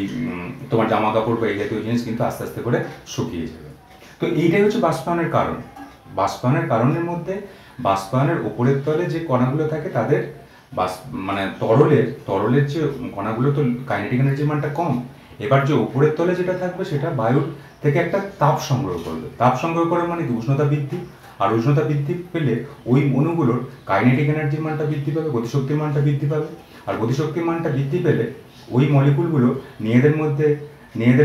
তোমার জামা কাপড় বা এই জাতীয় জিনিস কিন্তু আস্তে আস্তে করে শুকিয়ে যাবে। তো এইটাই হচ্ছে বাষ্পায়নের কারণ। বাষ্পায়নের কারণের মধ্যে বাষ্পায়নের উপরের তলে যে কণাগুলো থাকে তাদের মানে তরলের যে কণাগুলো, তো কাইনেটিক এনার্জির মানটা কম। এবার যে উপরের তলে যেটা থাকবে, সেটা বায়ুর থেকে একটা তাপ সংগ্রহ করবে। তাপ সংগ্রহ করে মানে কি উষ্ণতা বৃদ্ধি, আর উষ্ণতা বৃদ্ধি পেলে ওই অণুগুলোর কাইনেটিক এনার্জির মানটা বৃদ্ধি পাবে, গতিশক্তির মানটা বৃদ্ধি পাবে। আর গতিশক্তির মানটা বৃদ্ধি পেলে ওই মলিকুলগুলো নিজেদের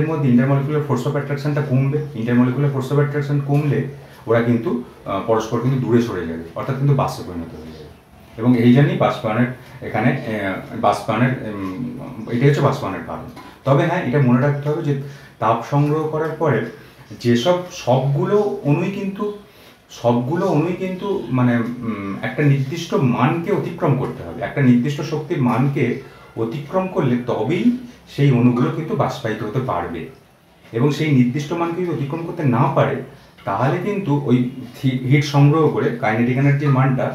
মধ্যে ইন্টারমলিকুলার ফোর্স অফ অ্যাট্রাকশনটা কমবে। ইন্টারমলিকুলার ফোর্স অফ অ্যাট্রাকশন কমলে ওরা কিন্তু পরস্পর কিন্তু দূরে সরে যাবে, অর্থাৎ কিন্তু বাষ্পে পরিণত হয়ে যাবে। এবং এই জন্যই এটাই হচ্ছে বাষ্পায়নের কারণ। তবে হ্যাঁ, এটা মনে রাখতে হবে যে তাপ সংগ্রহ করার পরে যেসব সবগুলো অণুই কিন্তু সবগুলো অণুই কিন্তু মানে একটা নির্দিষ্ট মানকে অতিক্রম করতে হবে, একটা নির্দিষ্ট শক্তির মানকে অতিক্রম করলে তবেই সেই অণুগুলো কিন্তু বাষ্পায়িত হতে পারবে। এবং সেই নির্দিষ্ট মানকে যদি অতিক্রম করতে না পারে তাহলে কিন্তু ওই হিট সংগ্রহ করে কাইনেটিক এনার্জির মানটা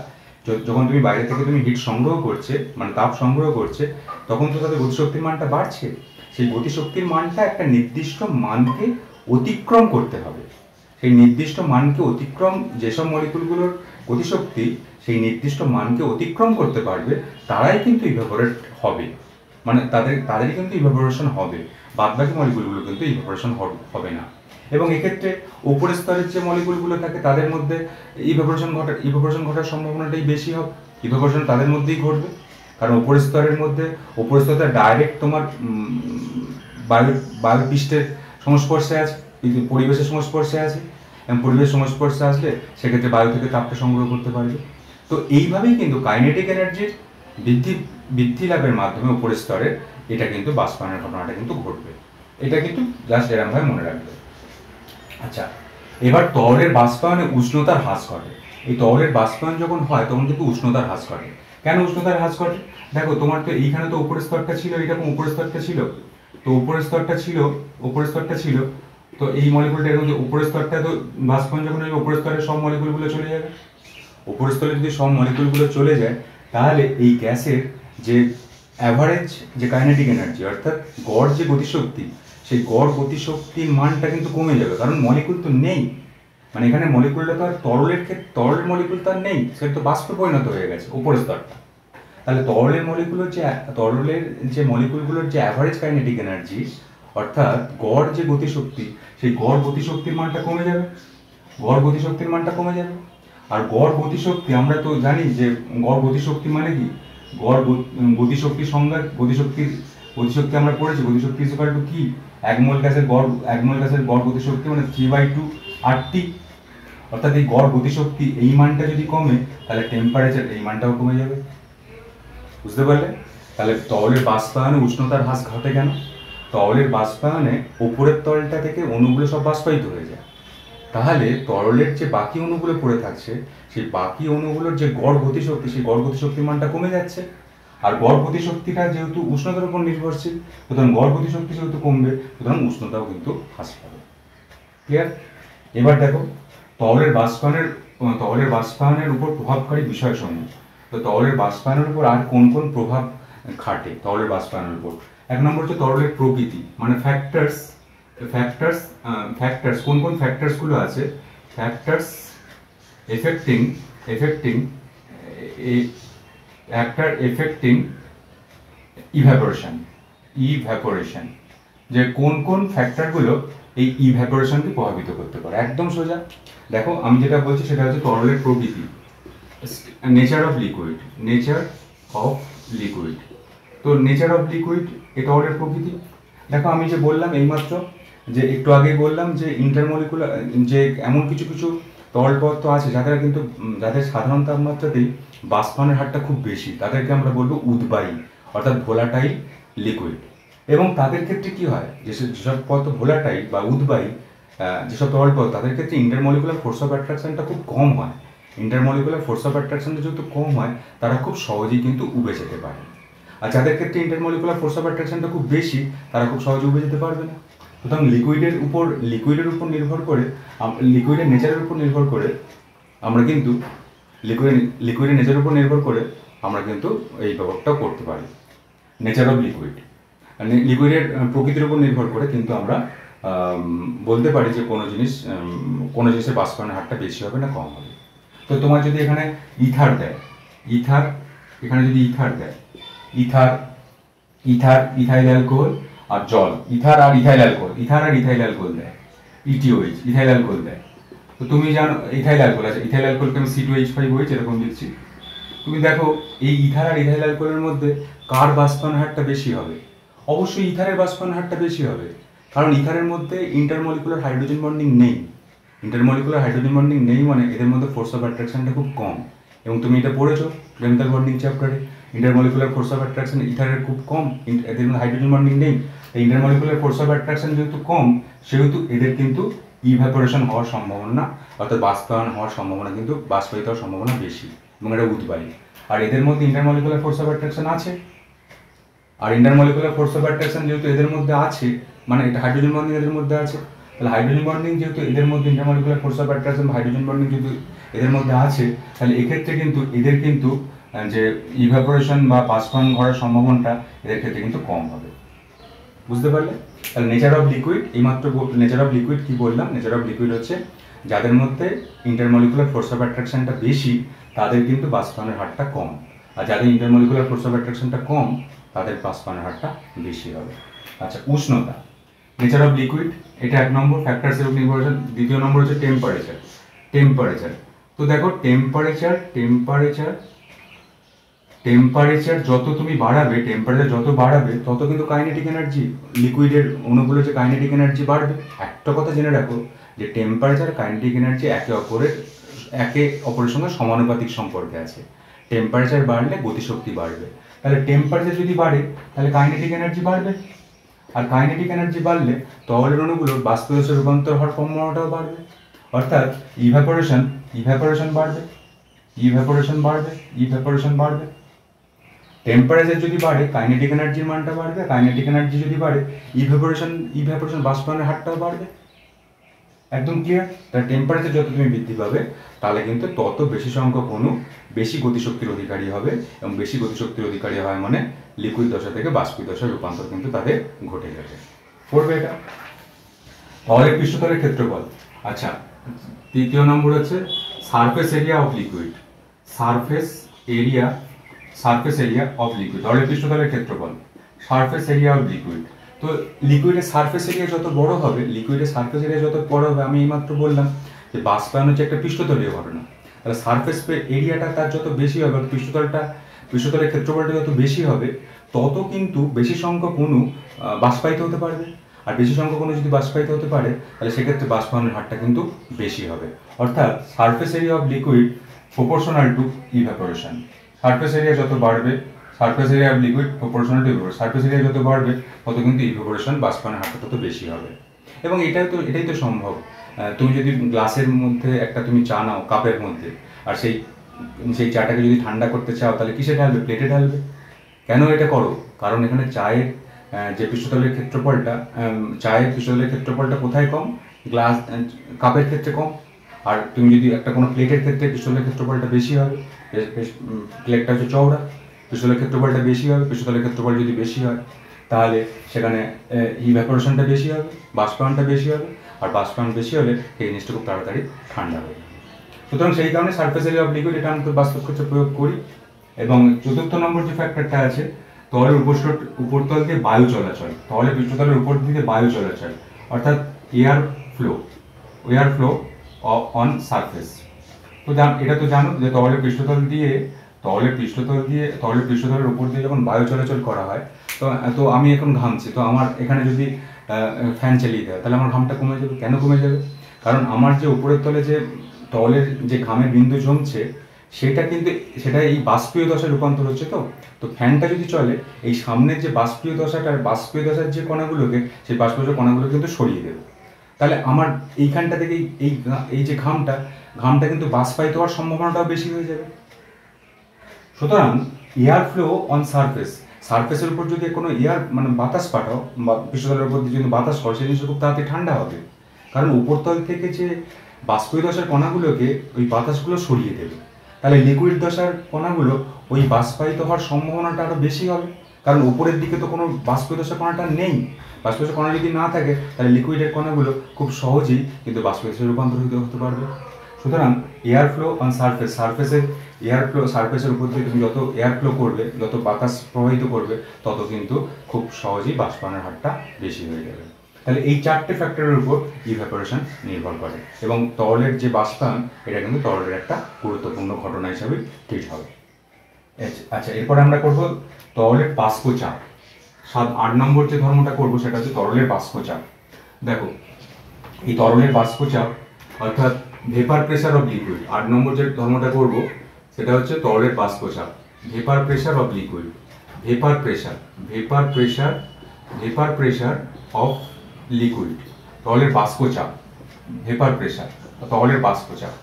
যখন তুমি বাইরে থেকে তুমি হিট সংগ্রহ করছে মানে তাপ সংগ্রহ করছে তখন তো তাদের গতিশক্তির মানটা বাড়ছে। সেই গতিশক্তির মানটা একটা নির্দিষ্ট মানকে অতিক্রম করতে হবে। সেই নির্দিষ্ট মানকে অতিক্রম যেসব মলিকুলগুলোর গতিশক্তি সেই নির্দিষ্ট মানকে অতিক্রম করতে পারবে তারাই কিন্তু ইভাপোরেট হবে, মানে তাদেরই কিন্তু ইভাপোরেশন হবে, বাদবাকি মলিকুলগুলো কিন্তু ইভাপোরেশন হবে না। এবং এক্ষেত্রে উপরের স্তরের যে মলিকুলগুলো থাকে তাদের মধ্যে ইভাপোরেশন ঘটার সম্ভাবনাটাই বেশি হবে, ইভাপোরেশন তাদের মধ্যেই ঘটবে। কারণ উপরের স্তরটা ডাইরেক্ট তোমার বায়ুপৃষ্ঠের সংস্পর্শে আছে, পরিবেশের সংস্পর্শে আছে, এবং পরিবেশ সংস্পর্শে আসলে সেক্ষেত্রে বায়ু থেকে তাপটা সংগ্রহ করতে পারবে। তো এইভাবেই কিন্তু কাইনেটিক এনার্জির বৃদ্ধি লাভের মাধ্যমে উপরের স্তরে এটা কিন্তু বাষ্পায়নের ঘটনাটা কিন্তু ঘটবে। এটা কিন্তু জাস্ট এরকমভাবে মনে রাখবে। আচ্ছা, এবার তরলের বাষ্পায়নে উষ্ণতার হ্রাস ঘটে। এই তরলের বাষ্পায়ন যখন হয় তখন কিন্তু উষ্ণতার হ্রাস ঘটে। কেন উষ্ণতার হ্রাস ঘটে? দেখো তোমার তো এইখানে তো উপরের স্তরটা ছিল, এরকম উপরের স্তরটা ছিল, তো উপরের স্তরটা ছিল, তো এই মলিকুলটা এরকম যে উপরের স্তরটা তো বাষ্পায়ন যখন ওই উপরের স্তরে সব মলিকুলগুলো চলে যাবে। উপরের স্তরে যদি সব মলিকুলগুলো চলে যায় তাহলে এই গ্যাসের যে অ্যাভারেজ যে কাইনেটিক এনার্জি অর্থাৎ গড় যে গতিশক্তি সেই গড় গতিশক্তির মানটা কিন্তু কমে যাবে, কারণ মলিকুল তো নেই। মানে এখানে মলিকুলটা তো আর তরলের মলিকুল তো আর নেই, সেটা তো বাষ্পে পরিণত হয়ে গেছে উপরের স্তরটা। তাহলে তরলের যে মলিকুলগুলোর যে অ্যাভারেজ কাইনেটিক এনার্জি অর্থাৎ গড় যে গতিশক্তি সেই গড় গতিশক্তির মানটা কমে যাবে, আর গড় গতিশক্তি আমরা তো জানি যে গড় গতিশক্তি মানে কি, গড় গতিশক্তির সংজ্ঞা, গতিশক্তি আমরা পড়েছি, গতিশক্তি ইজ ইকুয়াল টু কি, এক মোল গ্যাসের গড় গতিশক্তি মানে 3/2 RT। অর্থাৎ এই গড় গতিশক্তি এই মানটা যদি কমে তাহলে টেম্পারেচার এই মানটাও কমে যাবে। বুঝতে পারলে? তাহলে তরলের বাষ্পায়নে উষ্ণতার হ্রাস ঘটে কেন? তরলের বাষ্পায়নে উপরের তলটা থেকে অণুগুলো সব বাষ্পায়িত হয়ে যায়, তাহলে তরলের যে বাকি অণুগুলো পড়ে থাকছে সেই বাকি অণুগুলোর যে গড় গতিশক্তি সেই গড় গতিশক্তির মানটা কমে যাচ্ছে। আর গড় গতিশক্তিটা যেহেতু উষ্ণতার উপর নির্ভরশীল, সুতরাং গড় গতিশক্তি যেহেতু কমবে সুতরাং উষ্ণতাও কিন্তু হ্রাস পাবে। ক্লিয়ার? এবার দেখো তরলের বাষ্পায়নের উপর প্রভাবকারী বিষয়সমূহ। তো তরলের বাষ্পায়নের উপর আর কোন কোন প্রভাব খাটে তরলের বাষ্পায়নের উপর? এক নম্বর হচ্ছে তরলের প্রকৃতি, মানে ফ্যাক্টরস। কোন কোন ফ্যাক্টরসগুলো আছে? ফ্যাক্টরস এফেক্টিং ইভ্যাপোরেশন, যে কোন কোন ফ্যাক্টরগুলো এই ইভ্যাপোরেশনকে প্রভাবিত করতে পারে। একদম সোজা দেখো, আমি যেটা বলছি সেটা হচ্ছে তরলের প্রকৃতি, নেচার অফ লিকুইড। তো নেচার অফ লিকুইড এ তরলের প্রকৃতি। দেখো আমি যে বললাম এইমাত্র, যে একটু আগে বললাম যে ইন্টারমলিকুলার যে এমন কিছু তরল পদার্থ আছে যাদের সাধারণ তাপমাত্রাতেই বাষ্পায়নের হারটা খুব বেশি, তাদেরকে আমরা বলবো উদ্বায়ী অর্থাৎ ভোলাটাইল লিকুইড। এবং তাদের ক্ষেত্রে কি হয়, যেসব পদার্থ ভোলাটাইল বা উদ্বায়ী যেসব তরল পদার্থ তাদের ক্ষেত্রে ইন্টারমলিকুলার ফোর্স অফ অ্যাট্রাকশনটা খুব কম হয়। ইন্টারমলিকুলার ফোর্স অফ অ্যাট্রাকশনটা যেহেতু কম হয় তারা খুব সহজেই কিন্তু উবে যেতে পারে। আর যাদের ক্ষেত্রে ইন্টারমলিকুলার ফোর্স অফ অ্যাট্রাকশনটা খুব বেশি তারা খুব সহজে উবে যেতে পারবে না। সুতরাং লিকুইডের উপর নির্ভর করে, লিকুইডের নেচারের উপর নির্ভর করে আমরা কিন্তু লিকুইডের নেচারের উপর নির্ভর করে আমরা কিন্তু এই ব্যাপারটাও করতে পারি। নেচার অফ লিকুইডের প্রকৃতির উপর নির্ভর করে কিন্তু আমরা বলতে পারি যে কোনো জিনিসের বাষ্পায়নের হারটা বেশি হবে না কম হবে। তো তোমার যদি এখানে ইথার দেয়, ইথাইল অ্যালকোহল আর জল, ইথার আর ইথাইল অ্যালকোহল দেয়, ETOH ইথাইল অ্যালকোহল দেয়। তো তুমি জানো ইথাইল অ্যালকোহল আছে, ইথাইল অ্যালকোহলকে আমি C2H5OH এরকম লিখছি। তুমি দেখো এই ইথার আর ইথাইল অ্যালকোহলের মধ্যে কার বাষ্পায়নের হারটা বেশি হবে? অবশ্যই ইথারের বাষ্পায়নের হারটা বেশি হবে, কারণ ইথারের মধ্যে ইন্টারমলিকুলার হাইড্রোজেন বন্ডিং নেই। মানে এদের মধ্যে ফোর্স অফ অ্যাট্রাকশনটা খুব কম। এবং তুমি এটা পড়েছো কেমিক্যাল বন্ডিং চ্যাপ্টারে, ইন্টারমলিকুলার ফোর্স অফ অ্যাট্রাকশন ইথারের খুব কম, এদের মধ্যে হাইড্রোজেন বন্ডিং নেই। ইন্টারমলিকুলার ফোর্স অফ অ্যাট্রাকশন যেহেতু কম সেহেতু এদের কিন্তু ইভ্যাপোরেশন হওয়ার সম্ভাবনা অর্থাৎ বাষ্পায়ন হওয়ার সম্ভাবনা কিন্তু বাষ্পায়িত হওয়ার সম্ভাবনা বেশি এবং এটা উদ্বায়ী। আর এদের মধ্যে ইন্টারমলিকুলার ফোর্স অফ অ্যাট্রাকশন আছে, আর ইন্টারমলিকুলার ফোর্স অফ অ্যাট্রাকশন যেহেতু এদের মধ্যে আছে, মানে এটা হাইড্রোজেন বন্ডিং এদের মধ্যে আছে, তাহলে হাইড্রোজেন বন্ডিং যেহেতু এদের মধ্যে intermolecular force of attraction hydrogen bonding যেহেতু এদের মধ্যে আছে, তাহলে এক্ষেত্রে কিন্তু এদের কিন্তু যে ইভ্যাপোরেশন বা বাষ্পায়ন হওয়ার সম্ভাবনাটা এদের ক্ষেত্রে কিন্তু কম হবে। বুঝতে পারলে? তাহলে নেচার অফ লিকুইড, এইমাত্র নেচার অফ লিকুইড কি বললাম? নেচার অফ লিকুইড হচ্ছে যাদের মধ্যে ইন্টারমলিকুলার ফোর্স অফ অ্যাট্রাকশনটা বেশি তাদের কিন্তু বাষ্পায়নের হারটা কম, আর যাদের ইন্টারমলিকুলার ফোর্স অফ অ্যাট্রাকশনটা কম তাদের বাষ্পায়নের হারটা বেশি হবে। আচ্ছা, উষ্ণতা, নেচার অফ লিকুইড, এটা 1 নম্বর ফ্যাক্টরস অফ নিউট্রিশন। দ্বিতীয় নম্বর হচ্ছে টেম্পারেচার। টেম্পারেচার, তো দেখো টেম্পারেচার যত তুমি বাড়াবে, টেম্পারেচার যত বাড়াবে তত কিন্তু কাইনেটিক এনার্জি, লিকুইডের অণুগুলো যে কাইনেটিক এনার্জি বাড়বে। একটা কথা জেনে রাখো যে টেম্পারেচার কাইনেটিক এনার্জি একে অপরের সঙ্গে সমানুপাতিক সম্পর্কে আছে। টেম্পারেচার বাড়লে গতিশক্তি বাড়বে, তাহলে টেম্পারেচার যদি বাড়ে তাহলে কাইনেটিক এনার্জি বাড়বে, আর কাইনেটিক এনার্জি বাড়লে তরলের অণুগুলোর বাষ্পীয়দশায় রূপান্তর হওয়ার সম্ভাবনাটাও বাড়বে, অর্থাৎ ইভ্যাপোরেশন বাড়বে। টেম্পারেচার যদি বাড়ে কাইনেটিক এনার্জির মানটা বাড়বে, কাইনেটিক এনার্জি যদি বাড়ে ইভ্যাপোরেশন বাষ্পায়নের হারটাও বাড়বে। একদম ক্লিয়ার? তাহলে টেম্পারেচার যত তুমি বৃদ্ধি পাবে তাহলে কিন্তু তত বেশি সংখ্যক অণু বেশি গতিশক্তির অধিকারী হবে, এবং বেশি গতিশক্তির অধিকারী হয় মানে লিকুইড দশা থেকে বাষ্পীয় দশায় রূপান্তর কিন্তু তাদের ঘটে যাবে। পড়বে এটা। তরলের পৃষ্ঠতলের ক্ষেত্রফল। আচ্ছা, তৃতীয় নম্বর হচ্ছে surface area of liquid. Surface area of liquid, তরলের পৃষ্ঠতলের ক্ষেত্রফল, সারফেস এরিয়া অফ লিকুইড। তো লিকুইডের সারফেস এরিয়া যত বড় হবে, আমি এইমাত্র বললাম যে বাষ্পায়ন হচ্ছে একটা পৃষ্ঠতলীয় ঘটনা, তাহলে সারফেস এরিয়াটা তার যত বেশি হবে, পৃষ্ঠতলের ক্ষেত্রফলটা যত বেশি হবে তত কিন্তু বেশি সংখ্যক অণু বাষ্পায়িত হতে পারবে, আর বেশি সংখ্যক অণু যদি বাষ্পায়িত হতে পারে তাহলে সেক্ষেত্রে বাষ্পায়নের হারটা কিন্তু বেশি হবে। অর্থাৎ surface area of liquid proportional to evaporation. Surface area যত বাড়বে, surface area of liquid proportional to evaporation, surface area যত বাড়বে তত কিন্তু ইভ্যাপোরেশন বাষ্পায়নের হারটা তত বেশি হবে। এবং এটাই তো সম্ভব। তুমি যদি গ্লাসের মধ্যে একটা তুমি চা নাও কাপের মধ্যে, আর সেই চাটাকে যদি ঠান্ডা করতে চাও তাহলে কিসে ঢালবে? প্লেটে ঢালবে। কেন এটা করো? কারণ এখানে চায়ের যে পৃষ্ঠতলের ক্ষেত্রফলটা কোথায় কম? কাপের ক্ষেত্রে কম। আর তুমি যদি একটা কোনো প্লেটের ক্ষেত্রে পৃষ্ঠতলের ক্ষেত্রফলটা বেশি হবে, প্লেটটা হচ্ছে চওড়া, পৃষ্ঠতলের ক্ষেত্রফলটা বেশি হবে, পৃষ্ঠতলের ক্ষেত্রফল যদি বেশি হয় তাহলে সেখানে ইভ্যাপোরেশনটা বেশি হবে, বাষ্পায়নটা বেশি হবে, আর বাষ্পায়ন বেশি হলে এই জিনিসটা খুব তাড়াতাড়ি ঠান্ডা হয়ে যাবে। সুতরাং সেই কারণে সারফেস এরিয়া অফ লিকুইড এটা আমরা বাস্তব ক্ষেত্রে প্রয়োগ করি। এবং চতুর্থ নম্বর যে ফ্যাক্টরটা আছে, তরলের উপরতল দিয়ে বায়ু চলাচল, তরলের পৃষ্ঠতলের উপর দিয়ে বায়ু চলাচল, অর্থাৎ এয়ার ফ্লো অন সারফেস। তো এটা তো জানো যে তরলের পৃষ্ঠতলের উপর দিয়ে যখন বায়ু চলাচল করা হয়, তো আমি এখন ঘামছি, তো আমার এখানে যদি ফ্যান চালিয়ে দেয় তাহলে আমার ঘামটা কমে যাবে। কেন কমে যাবে? কারণ আমার যে উপরের তলে যে তরলের যে ঘামের বিন্দু জমছে সেটা এই বাষ্পীয় দশায় রূপান্তর হচ্ছে। তো ফ্যানটা যদি চলে এই সামনের যে বাষ্পীয় দশার যে কণাগুলোকে, সেই বাষ্পীয় কণাগুলো কিন্তু সরিয়ে দেবে। তাহলে আমার এইখানটা থেকে এই যে ঘামটা কিন্তু বাষ্পায়িত হওয়ার সম্ভাবনাটাও বেশি হয়ে যাবে। সুতরাং এয়ার ফ্লো অন সারফেসের উপর যদি কোনো বাতাস পাঠাও, বা পৃষ্ঠতলের উপর দিয়ে যদি বাতাস করো, সেই জিনিসটা খুব তাড়াতাড়ি ঠান্ডা হবে, কারণ উপরতল থেকে যে বাষ্পীয় দশার কণাগুলোকে ওই বাতাসগুলো সরিয়ে দেবে। তাহলে লিকুইড দশার কণাগুলো ওই বাষ্পায়িত হওয়ার সম্ভাবনাটা আরও বেশি হবে, কারণ উপরের দিকে তো কোনো বাষ্পীয় দশার কণাটা নেই। বাষ্পীয় দশার কণা যদি না থাকে তাহলে লিকুইডের কণাগুলো খুব সহজেই কিন্তু বাষ্পীয় দশায় রূপান্তরিত হতে পারবে। সুতরাং এয়ার ফ্লো অন সারফেসের উপর দিয়ে তুমি যত এয়ার ফ্লো করবে, যত বাতাস প্রবাহিত করবে, তত কিন্তু খুব সহজেই বাষ্পায়নের হারটা বেশি হয়ে যাবে। তাহলে এই 4টে ফ্যাক্টরের উপর ইভ্যাপোরেশন নির্ভর করে, এবং তরলের যে বাষ্পায়ন এটা কিন্তু তরলের একটা গুরুত্বপূর্ণ ঘটনা হিসাবে ট্রিট হবে। আচ্ছা, এরপর আমরা করব তরলের বাষ্পচাপ। 8 নম্বর যে ধর্মটা করব সেটা হচ্ছে তরলের বাষ্পচাপ। দেখো, এই তরলের বাষ্পচাপ অর্থাৎ ভেপার প্রেসার অফ লিকুইড। 8 নম্বর যে ধর্মটা করব সেটা হচ্ছে তরলের বাষ্পচাপ, vapour pressure of liquid. Vapour pressure of liquid, তরলের বাষ্পচাপ। ভেপার প্রেশার, তরলের বাষ্পচাপ।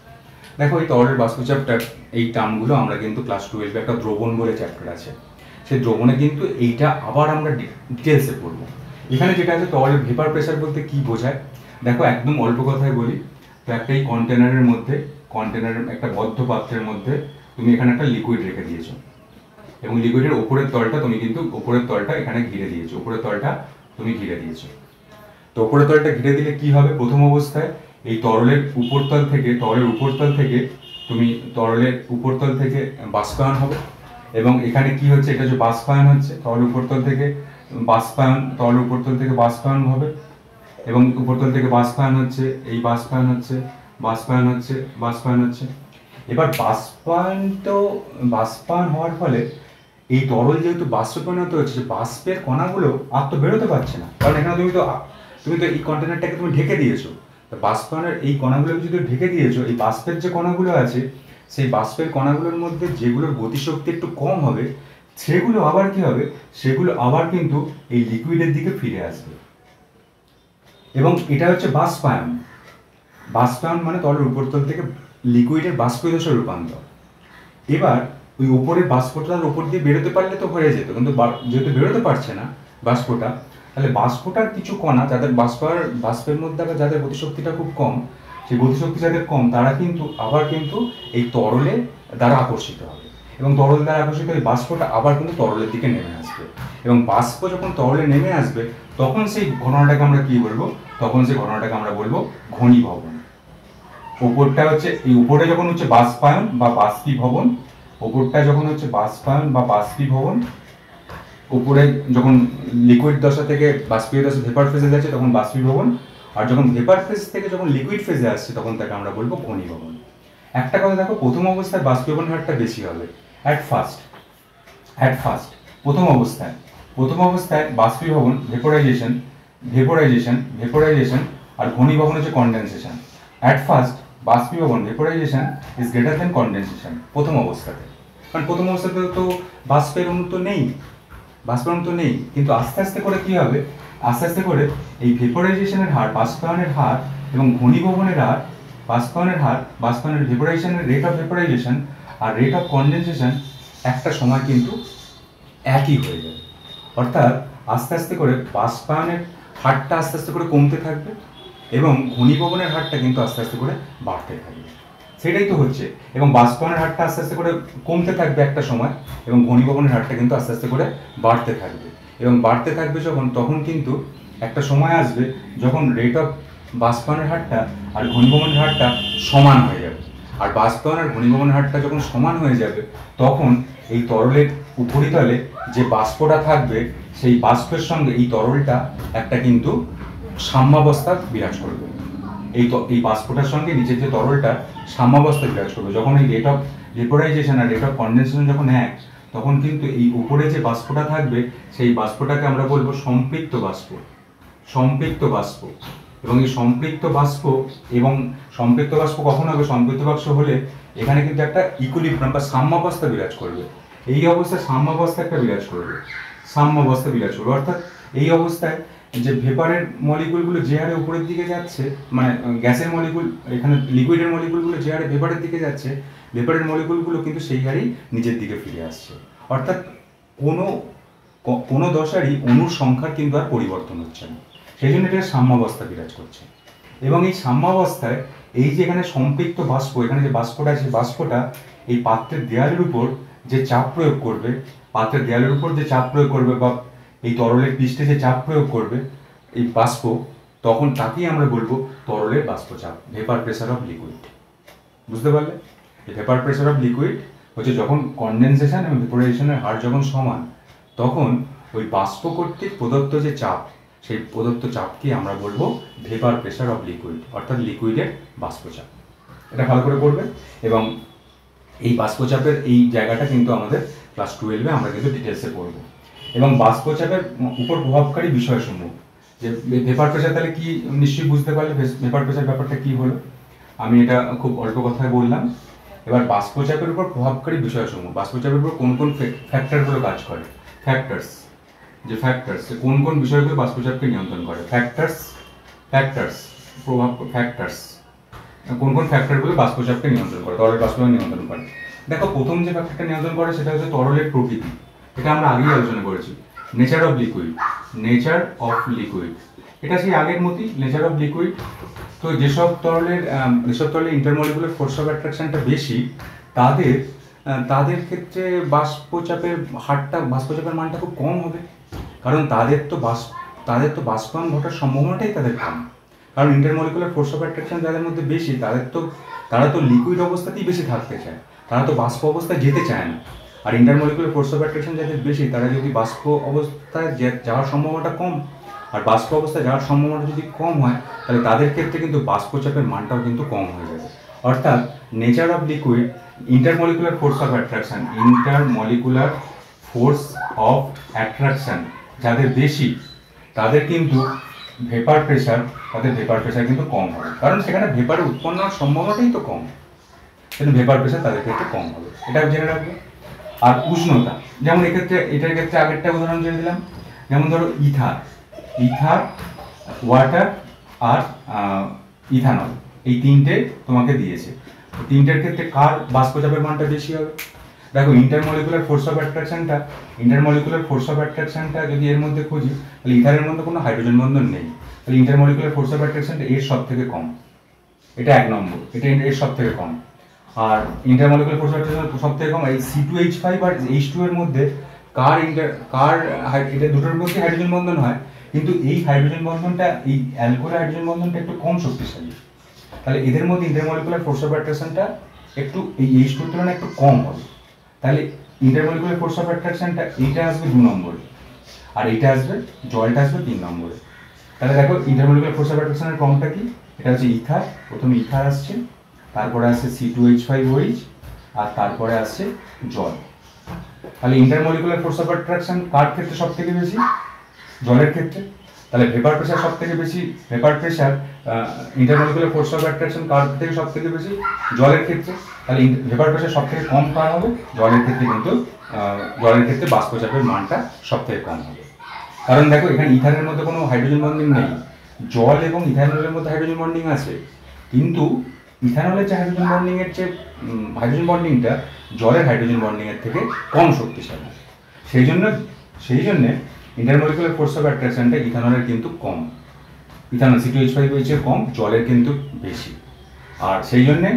দেখো এই তরলের বাষ্পচাপটা এই টার্মগুলো আমরা কিন্তু ক্লাস 12 একটা দ্রবণ বলে চ্যাপ্টার আছে, সেই দ্রবণে কিন্তু এইটা আবার আমরা ডিটেলসে পড়বো। এখানে যেটা আছে তরলের ভেপার প্রেশার বলতে কি বোঝায়, দেখো একদম অল্প কথায় বলি। তো একটা এই কন্টেনারের মধ্যে, কন্টেনারের একটা বদ্ধ পাত্রের মধ্যে তুমি এখানে একটা লিকুইড রেখে দিয়েছো, এবং লিকুইডের ওপরের তলটা তুমি কিন্তু ওপরের তলটা এখানে ঘিরে দিয়েছো, উপরের তলটা তুমি ঘিরে দিয়েছো। তো উপরের তলটা ঘিরে দিলে কি হবে, প্রথম অবস্থায় এই তরলের উপরতল থেকে, তরলের উপরতল থেকে তুমি তরলের উপরতল থেকে বাষ্পায়ন হবে, এবং এখানে কি হচ্ছে, এটা যে বাষ্পায়ন হচ্ছে তরলের উপরতল থেকে বাষ্পায়ন, তরলের উপরতল থেকে বাষ্পায়ন হবে, এবং উপরতল থেকে বাষ্পায়ন হচ্ছে, এই বাষ্পায়ন হচ্ছে, বাষ্পায়ন হচ্ছে, বাষ্পায়ন হচ্ছে। এবার বাষ্পায়ন হওয়ার ফলে এই তরল যেহেতু বাষ্পে পরিণত হচ্ছে, বাষ্পের কণাগুলো আর তো বেরোতে পারছে না, কারণ এখানে তুমি তো এই কন্টেনারটাকে তুমি ঢেকে দিয়েছো। তো বাষ্পায়নের এই কণাগুলো যদি ঢেকে দিয়েছো, এই বাষ্পের যে কণাগুলো আছে, সেই বাষ্পের কণাগুলোর মধ্যে যেগুলোর গতিশক্তি একটু কম হবে, সেগুলো আবার কি হবে, সেগুলো আবার কিন্তু এই লিকুইডের দিকে ফিরে আসবে, এবং এটা হচ্ছে বাষ্পায়ন। বাষ্পায়ন মানে তরলের উপরতল থেকে লিকুইডের বাষ্পীয় দশায় রূপান্তর। এবার ওই উপরের বাষ্পটার উপর দিয়ে বেরোতে পারলে তো হয়ে যেত, কিন্তু যেহেতু বেরোতে পারছে না বাষ্পটা, তাহলে বাষ্পটার কিছু কণা যাদের বাষ্পের মধ্যে আবার যাদের গতিশক্তিটা খুব কম, সেই গতিশক্তি যাদের কম, তারা কিন্তু আবার কিন্তু এই তরলে দ্বারা আকর্ষিত হবে, এবং তরল দ্বারা আকর্ষিত এই বাষ্পটা আবার কিন্তু তরলের দিকে নেমে আসবে, এবং বাষ্প যখন তরলে নেমে আসবে তখন সেই ঘটনাটাকে আমরা কি বলবো, তখন সেই ঘটনাটাকে আমরা বলবো ঘনীভবন। ওপরটা হচ্ছে এই উপরে যখন হচ্ছে বাষ্পায়ন বা বাষ্পীভবন, ওপরটা যখন হচ্ছে বাষ্পায়ন বা বাষ্পীভবন, উপরে যখন লিকুইড দশা থেকে বাষ্পীয় দশা ভেপার ফেজে যাচ্ছে তখন বাষ্পীভবন, আর যখন ভেপার ফেজ থেকে যখন লিকুইড ফেজে আসছে তখন তাকে আমরা বলবো ঘনীভবন। একটা কথা দেখো, প্রথম অবস্থায় বাষ্পীভবন হারটা বেশি হবে অ্যাট ফার্স্ট প্রথম অবস্থায় বাষ্পীভবন ভেপোরাইজেশন আর ঘনীভবন হচ্ছে কনডেনসেশন। অ্যাট ফার্স্ট বাষ্পীভবন vaporisation is greater than condensation প্রথম অবস্থাতে, কারণ প্রথম অবস্থাতে তো বাষ্পের অণু তো নেই, কিন্তু আস্তে আস্তে করে কি হবে, আস্তে আস্তে করে এই ভেপোরাইজেশনের হার, বাষ্পায়নের হার এবং ঘনীভবনের হার, বাষ্পায়নের ভেপোরাইজেশনের রেট অফ ভেপোরাইজেশন আর রেট অফ কনডেনসেশন একটা সময় কিন্তু একই হয়ে যাবে। অর্থাৎ আস্তে আস্তে করে বাষ্পায়নের হারটা আস্তে আস্তে করে কমতে থাকবে, এবং ঘনীভবনের হারটা কিন্তু আস্তে আস্তে করে বাড়তে থাকবে, সেটাই তো হচ্ছে। এবং বাষ্পায়নের হারটা আস্তে আস্তে করে কমতে থাকবে একটা সময়, এবং ঘনীভবনের হারটা কিন্তু আস্তে আস্তে করে বাড়তে থাকবে, এবং বাড়তে থাকবে যখন, তখন কিন্তু একটা সময় আসবে যখন রেট অফ বাষ্পায়নের হারটা আর ঘনীভবনের হারটা সমান হয়ে যাবে। আর বাষ্পায়ন আর ঘনীভবনের হারটা যখন সমান হয়ে যাবে, তখন এই তরলের উপরিতলে যে বাষ্পটা থাকবে, সেই বাষ্পের সঙ্গে এই তরলটা একটা কিন্তু সাম্যাবস্থা বিরাজ করবে। এই বাষ্পটার সঙ্গে নিচের যে তরলটা সাম্যাবস্থা বিরাজ করবে। যখন এই রেট অফ ভেপোরাইজেশন আর রেট অফ কনডেনসেশন যখন এক, তখন কিন্তু এই উপরে যে বাষ্পটা থাকবে, সেই বাষ্পটাকে আমরা বলবো সম্পৃক্ত বাষ্প। এবং এই সম্পৃক্ত বাষ্প কখন হবে, সম্পৃক্ত বাষ্প হলে এখানে কিন্তু একটা ইকুইলিব্রিয়াম বা সাম্যাবস্থা বিরাজ করবে। এই অবস্থায় সাম্যাবস্থা বিরাজ করবে, অর্থাৎ এই অবস্থায় যে ভেপারের মলিকুলগুলো যে হারে উপরের দিকে যাচ্ছে, মানে গ্যাসের মলিকুল, এখানে লিকুইডের মলিকুলগুলো যে হারে ভেপারের দিকে যাচ্ছে, ভেপারের মলিকুলগুলো কিন্তু সেই হারেই নিচের দিকে ফিরে আসছে। অর্থাৎ কোনো দশারই অণুর সংখ্যার কিন্তু আর পরিবর্তন হচ্ছে না, সেই জন্য এটা সাম্যাবস্থা বিরাজ করছে। এবং এই সাম্যাবস্থায় এই যে এখানে সম্পৃক্ত বাষ্প, এখানে যে বাষ্পটা আছে, বাষ্পটা এই পাত্রের দেয়ালের উপর যে চাপ প্রয়োগ করবে, বা এই তরলের পৃষ্ঠে যে চাপ প্রয়োগ করবে এই বাষ্প, তখন তাকেই আমরা বলবো তরলের বাষ্পচাপ, ভেপার প্রেসার অফ লিকুইড। বুঝতে পারলে? এই ভেপার প্রেসার অফ লিকুইড হচ্ছে যখন কনডেনসেশন এবং ভেপোরাইজেশনের হার যখন সমান, তখন ওই বাষ্প কর্তৃক প্রদত্ত যে চাপ, সেই প্রদত্ত চাপকে আমরা বলবো ভেপার প্রেসার অফ লিকুইড, অর্থাৎ লিকুইডের বাষ্পচাপ। এটা ভালো করে পড়বে। এবং এই বাষ্পচাপের এই জায়গাটা কিন্তু আমাদের ক্লাস 12-এ আমরা কিন্তু ডিটেলসে পড়বো। এবং বাষ্পচাপের উপর প্রভাবকারী বিষয়সমূহ, যে ভেপার প্রেসার, তাহলে কি নিশ্চয়ই বুঝতে পারলে ভেপার প্রেসার ব্যাপারটা কি হলো। আমি এটা খুব অল্প কথায় বললাম। এবার বাষ্পচাপের উপর প্রভাবকারী বিষয়সমূহ, বাষ্পচাপের উপর কোন কোন ফ্যাক্টরগুলো কাজ করে, ফ্যাক্টরস, কোন কোন বিষয়গুলো বাষ্পচাপকে নিয়ন্ত্রণ করে, ফ্যাক্টরস প্রভাব ফ্যাক্টরস, কোন কোন ফ্যাক্টরগুলো বাষ্পচাপকে নিয়ন্ত্রণ করে, তরলের বাষ্পচাপ নিয়ন্ত্রণ করে। দেখো প্রথম যে ফ্যাক্টরটা নিয়ন্ত্রণ করে সেটা হচ্ছে তরলের প্রকৃতি। এটা আমরা আগেই আলোচনা করেছি, nature of liquid. Nature of liquid এটা সেই আগের মতই, নেচার অফ লিকুইড। তো যেসব তরলের ইন্টারমলিকুলার ফোর্স অফ অ্যাট্রাকশনটা বেশি, তাদের ক্ষেত্রে বাষ্পচাপের মানটা খুব কম হবে, কারণ তাদের তো বাষ্পায়ন ঘটার সম্ভাবনাটাই তাদের কম। কারণ ইন্টারমলিকুলার ফোর্স অফ অ্যাট্রাকশন যাদের মধ্যে বেশি, তারা তো লিকুইড অবস্থাতেই বেশি থাকতে চায়, তারা তো বাষ্প অবস্থায় যেতে চায় না। আর ইন্টারমলিকুলার ফোর্স অফ অ্যাট্রাকশন যাদের বেশি, তারা যদি বাষ্প অবস্থায় যাওয়ার সম্ভাবনাটা কম, আর বাষ্প অবস্থায় যাওয়ার সম্ভাবনা যদি কম হয়, তাহলে তাদের ক্ষেত্রে কিন্তু বাষ্পচাপের মানটাও কিন্তু কম হয়ে যাবে। অর্থাৎ nature of liquid, intermolecular force of attraction যাদের বেশি, তাদের কিন্তু ভেপার প্রেশার কিন্তু কম হবে, কারণ সেখানে ভেপার উৎপন্ন হওয়ার সম্ভাবনাটাই তো কম, কিন্তু ভেপার প্রেশার তাদের ক্ষেত্রে কম হবে, এটা জেনে রাখবে। আর উষ্ণতা, যেমন এটার ক্ষেত্রে আগেরটা উদাহরণ জেনে দিলাম, যেমন ধরো ইথার, ওয়াটার আর ইথানল, এই তিনটে তোমাকে দিয়েছে। তিনটের ক্ষেত্রে কার বাষ্পচাপের মানটা বেশি হবে? দেখো ইন্টারমলিকুলার ফোর্স অফ অ্যাট্রাকশনটা যদি এর মধ্যে খুঁজি, তাহলে ইথারের মধ্যে কোনো হাইড্রোজেন বন্ধন নেই, তাহলে ইন্টারমলিকুলার ফোর্স অফ অ্যাট্রাকশনটা এর সব থেকে কম, এটা 1 নম্বর, এটা এর সব থেকে কম। আর ইন্টারমলিকুলার ফোর্স অফ অ্যাট্রাকশন সব থেকে কম এই C2H5 আর H2 এর মধ্যে এটা দুটোর মধ্যে হাইড্রোজেন বন্ধন হয়, কিন্তু এই হাইড্রোজেন বন্ধনটা, এই অ্যালকোহল হাইড্রোজেন বন্ধনটা একটু কম শক্তিশালী, তাহলে এদের মধ্যে ইন্টারমলিকুলার ফোর্স অফ অ্যাট্রাকশনটা একটু এই H2 এর তুলনায় একটু কম হবে, তাহলে ইন্টারমলিকুলার ফোর্স অফ অ্যাট্রাকশনটা এইটা আসবে 2 নম্বরে, আর এইটা আসবে, জলটা আসবে 3 নম্বরে। তাহলে দেখো ইন্টারমলিকুলার ফোর্স অফ অ্যাট্রাকশনের ক্রমটা কি? এটা হচ্ছে ইথার, প্রথমে ইথার আসছে, তারপরে আসছে C2H5OH, আর তারপরে আসছে জল। তাহলে ইন্টারমলিকুলার ফোর্স অফ অ্যাট্রাকশন কার ক্ষেত্রে সব থেকে বেশি? জলের ক্ষেত্রে। তাহলে ভেপার প্রেশার সব থেকে বেশি, ইন্টারমলিকুলার ফোর্স অফ অ্যাট্রাকশন কার থেকে সব থেকে বেশি? জলের ক্ষেত্রে। তাহলে ভেপার প্রেশার সব থেকে কম কার হবে? জলের ক্ষেত্রে, কিন্তু জলের ক্ষেত্রে বাষ্পচাপের মানটা সব থেকে কম হবে। কারণ দেখো এখানে ইথারের মধ্যে কোনো হাইড্রোজেন বন্ডিং নেই, জল এবং ইথানলের মধ্যে হাইড্রোজেন বন্ডিং আছে, কিন্তু ইথানলের যে হাইড্রোজেন বন্ডিংটা জলের হাইড্রোজেন বন্ডিং এর থেকে কম শক্তিশালী। সেই জন্য ইন্টারমলিকুলার ফোর্স অফ অ্যাট্রাকশনটা ইথানলের কিন্তু কম, ইথানল C2H5OH এর কম, জলের কিন্তু বেশি। আর সেই জন্যে